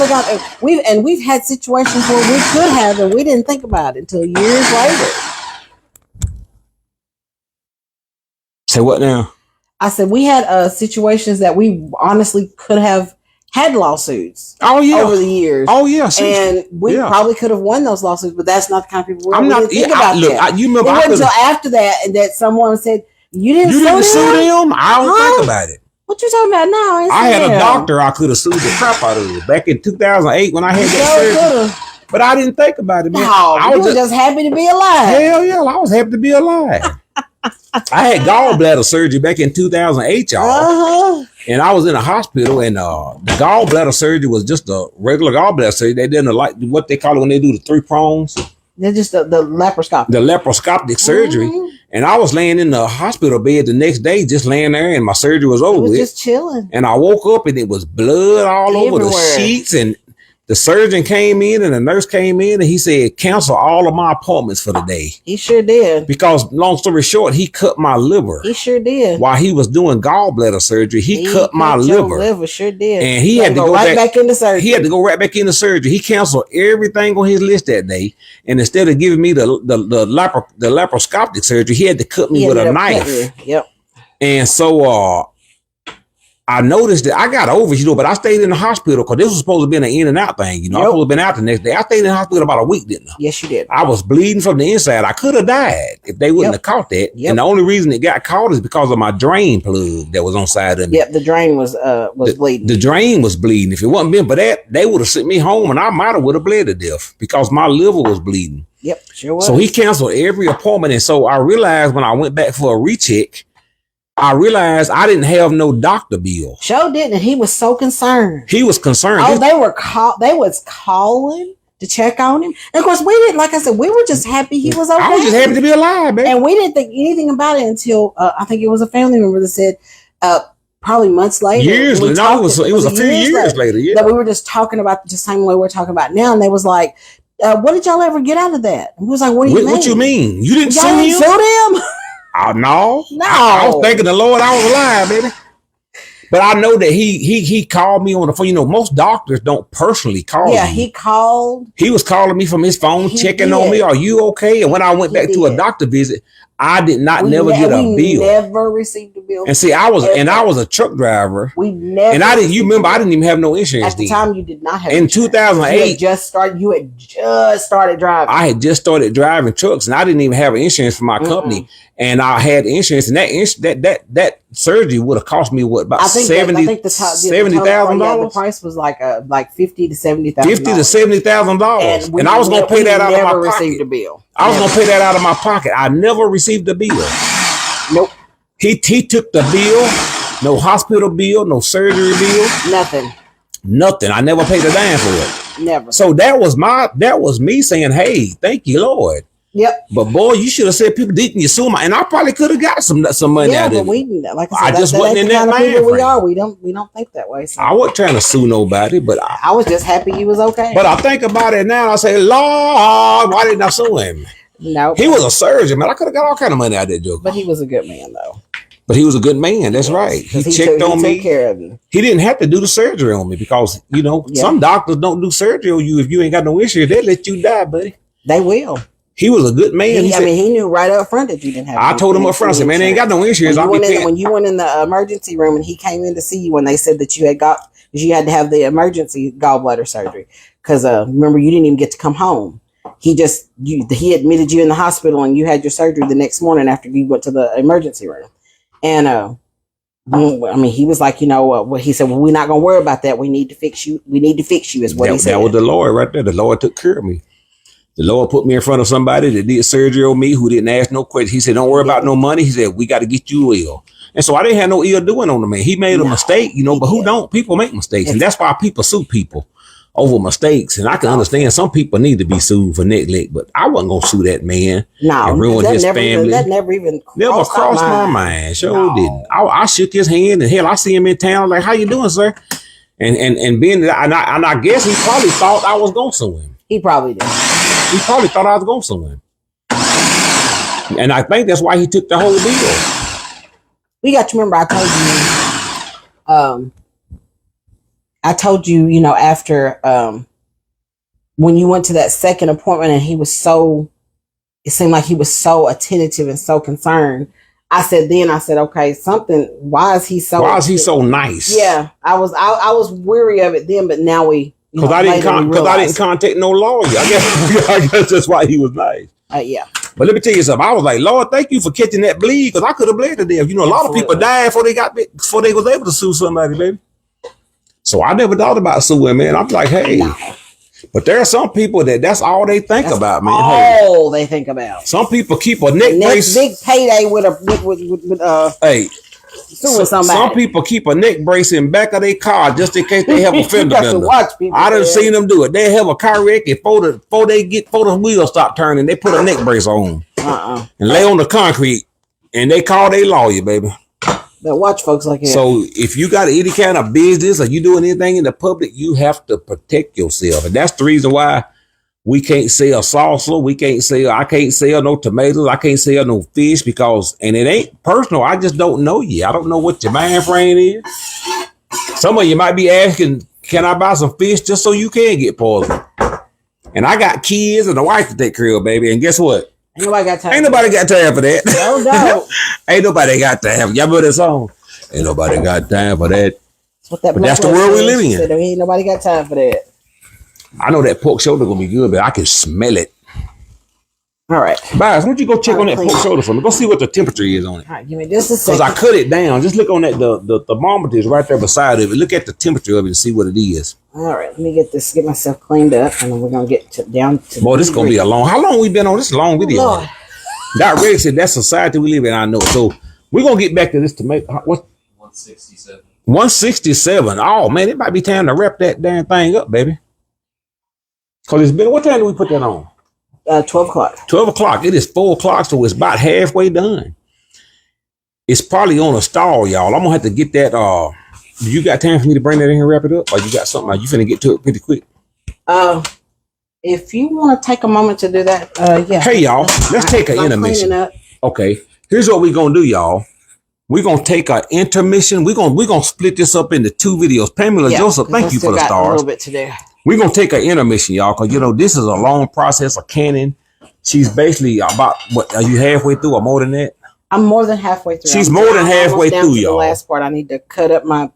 think we've had situations where we could have, and we didn't think about it until years later. Say what now? I said we had situations that we honestly could have had lawsuits. Oh yeah, over the years. Oh yeah, and we probably could have won those lawsuits, but that's not the kind of people we are. I'm not. We didn't think about that. You remember? It wasn't until after that that someone said you didn't sue them. I don't think about it. What you talking about now? I had a doctor I could have sued the crap out of back in 2008 when I had that surgery. But I didn't think about it, man. I was just happy to be alive. Hell yeah, I was happy to be alive. I had gallbladder surgery back in 2008, y'all. And I was in a hospital, and the gallbladder surgery was just a regular gallbladder surgery. They didn't like what they call it when they do the 3 prongs. They're just the laparoscopic. The laparoscopic surgery. And I was laying in the hospital bed the next day, just laying there, and my surgery was over. It was just chilling. And I woke up, and it was blood all over the sheets, and the surgeon came in and the nurse came in and he said, cancel all of my appointments for the day. He sure did. Because long story short, he cut my liver. He sure did. While he was doing gallbladder surgery, he cut my liver. Liver sure did. And he had to go right back into surgery. He had to go right back into surgery. He canceled everything on his list that day. And instead of giving me the laparoscopic surgery, he had to cut me with a knife. Yep. And so I noticed that I got over it, but I stayed in the hospital because this was supposed to be an in and out thing. I was supposed to have been out the next day. I stayed in the hospital about a week, didn't I? Yes, you did. I was bleeding from the inside. I could have died if they wouldn't have caught that. And the only reason it got caught is because of my drain plug that was on side of me. Yep, the drain was bleeding. The drain was bleeding. If it wasn't been for that, they would have sent me home and I might have would have bled to death because my liver was bleeding. Yep, sure was. So he canceled every appointment. And so I realized when I went back for a recheck, I realized I didn't have no doctor bill. Sure didn't. And he was so concerned. He was concerned. Oh, they was calling to check on him. And of course, we didn't, like I said, we were just happy he was okay. I was just happy to be alive, baby. And we didn't think anything about it until I think it was a family member that said probably months later. Years later. No, it was a few years later. Yeah. That we were just talking about the same way we're talking about now. And they was like, what did y'all ever get out of that? And we was like, what do you mean? What you mean? You didn't y'all sue them? No. No. I was thanking the Lord I was alive, baby. But I know that he called me on the phone. Most doctors don't personally call me. Yeah, he called. He was calling me from his phone, checking on me. Are you okay? And when I went back to a doctor visit, I did not never get a bill. We never received a bill. And see, I was a truck driver. We never. And I didn't. You remember, I didn't even have no insurance at the time. You did not have. In 2008, you had just started driving. I had just started driving trucks, and I didn't even have insurance for my company. And I had insurance, and that surgery would have cost me what, about $70,000. The price was like $50,000 to $70,000. $50,000 to $70,000, and I was going to pay that out of my pocket. Received a bill. I was going to pay that out of my pocket. I never received a bill. Nope. He took the bill. No hospital bill. No surgery bill. Nothing. I never paid a dime for it. Never. So that was me saying, "Hey, thank you, Lord." Yep. But boy, you should have said, "People didn't you sue me?" And I probably could have got some money out of it. Yeah, but we, like I said, I just wasn't in that mind frame. We are. We don't think that way. So. I wasn't trying to sue nobody, but I was just happy he was okay. But I think about it now. I say, Lord, why didn't I sue him? No, he was a surgeon, man. I could have got all kind of money out of that joke. But he was a good man, though. But he was a good man. That's right. He checked on me. Took care of you. He didn't have to do the surgery on me because some doctors don't do surgery on you if you ain't got no insurance. They let you die, buddy. They will. He was a good man. He knew right up front that you didn't have. I told him up front. I said, "Man, they ain't got no insurance." When you went in the emergency room and he came in to see you, when they said that you had to have the emergency gallbladder surgery because remember you didn't even get to come home. He admitted you in the hospital and you had your surgery the next morning after you went to the emergency room. And he was like, he said, well, we're not gonna worry about that. We need to fix you. We need to fix you, is what he said. That was the Lord right there. The Lord took care of me. The Lord put me in front of somebody that did surgery on me who didn't ask no questions. He said, don't worry about no money. He said, we got to get you ill. And so I didn't have no ill doing on the man. He made a mistake, but who don't? People make mistakes. And that's why people sue people. over mistakes, and I can understand some people need to be sued for neglect, but I wasn't gonna sue that man and ruin his family. That never crossed my mind. Sure didn't. I shook his hand, and hell, I see him in town. Like, how you doing, sir? And being, and I guess he probably thought I was gonna sue him. He probably did. He probably thought I was gonna sue him, and I think that's why he took the whole deal. We got to remember, I told you, you know, after when you went to that second appointment and it seemed like he was so attentive and so concerned. I said, okay, why is he so nice? Yeah, I was weary of it then, but now because I didn't contact no lawyer. I guess that's why he was nice. Yeah. But let me tell you something. I was like, Lord, thank you for catching that bleed, because I could have bled to death. You know, a lot of people died before they was able to sue somebody, baby. So I never thought about suing, man. I'm like, hey, but there are some people that's all they think about, man. All they think about. Some people keep a neck brace. Big payday with hey. Suing somebody. Some people keep a neck brace in back of their car just in case they have a fender bender. I done seen them do it. They have a car wreck, and before the wheels stop turning, they put a neck brace on and lay on the concrete, and they call their lawyer, baby. That watch folks like that. So if you got any kind of business or you doing anything in the public, you have to protect yourself, and that's the reason why we can't sell salsa. I can't sell no tomatoes. I can't sell no fish and it ain't personal. I just don't know you. I don't know what your mind frame is. Some of you might be asking, can I buy some fish just so you can get poisoned? And I got kids and a wife to take care of, baby. And guess what? Ain't nobody got time for that. No. Ain't nobody got time. Y'all know that song? Ain't nobody got time for that. But that's the world we live in. Ain't nobody got time for that. I know that pork shoulder gonna be good, but I can smell it. All right. Bias, why don't you go check on that pork shoulder for me? Go see what the temperature is on it. All right, give me just a second. Because I cut it down. Just look on that. The thermometer is right there beside it. Look at the temperature of it and see what it is. All right, let me get myself cleaned up, and then we're gonna get down to. Boy, this is gonna be how long we been on this long video? Lord. That Red said that's society we live in. I know. So we're gonna get back to this tomato. What? 167. 167. Oh man, it might be time to wrap that damn thing up, baby. Because it's been, what time do we put that on? 12 o'clock. 12 o'clock. It is 4 o'clock, so it's about halfway done. It's probably on a stall, y'all. I'm going to have to get that. Do you got time for me to bring that in here and wrap it up? Or you got something? Are you finna get to it pretty quick? If you want to take a moment to do that, yeah. Hey, y'all. Let's take an intermission. Okay. Here's what we're going to do, y'all. We're going to take an intermission. We're going to split this up into 2 videos. Pamela Joseph, thank you for the stars. A little bit to do. We're going to take an intermission, y'all, because, you know, this is a long process of canning. She's basically about, what, are you halfway through or more than that? I'm more than halfway through. She's more than halfway through, y'all. The last part, I need to cut up my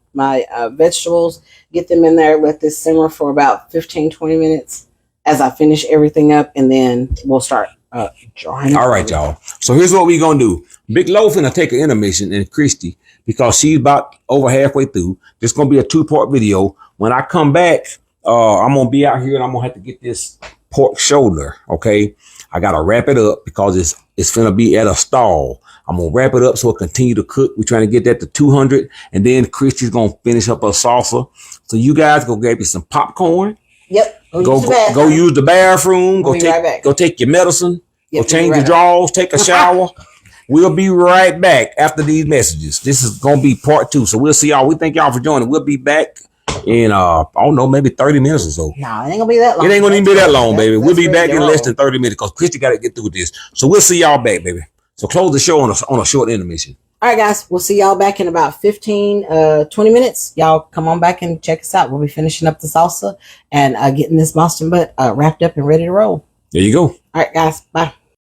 vegetables, get them in there, let this simmer for about 15, 20 minutes as I finish everything up, and then we'll start drying. All right, y'all. So here's what we're going to do. Big Lo finna take an intermission, and Christy, because she's about over halfway through. This is going to be a 2-part video. When I come back, I'm going to be out here and I'm going to have to get this pork shoulder. Okay. I got to wrap it up because it's going to be at a stall. I'm going to wrap it up so it continue to cook. We're trying to get that to 200. And then Christy's going to finish up her salsa. So you guys go grab you some popcorn. Yep. Go use the bathroom. Go take your medicine. Yep, go change your drawers. Take a shower. We'll be right back after these messages. This is going to be part 2. So we'll see y'all. We thank y'all for joining. We'll be back in, I don't know, maybe 30 minutes or so. No, it ain't gonna be that long. It ain't gonna even be that long, baby. We'll be back in less than 30 minutes because Christy got to get through this. So we'll see y'all back, baby. So close the show on a short intermission. All right, guys. We'll see y'all back in about 15, 20 minutes. Y'all come on back and check us out. We'll be finishing up the salsa and getting this Boston butt wrapped up and ready to roll. There you go. All right, guys. Bye.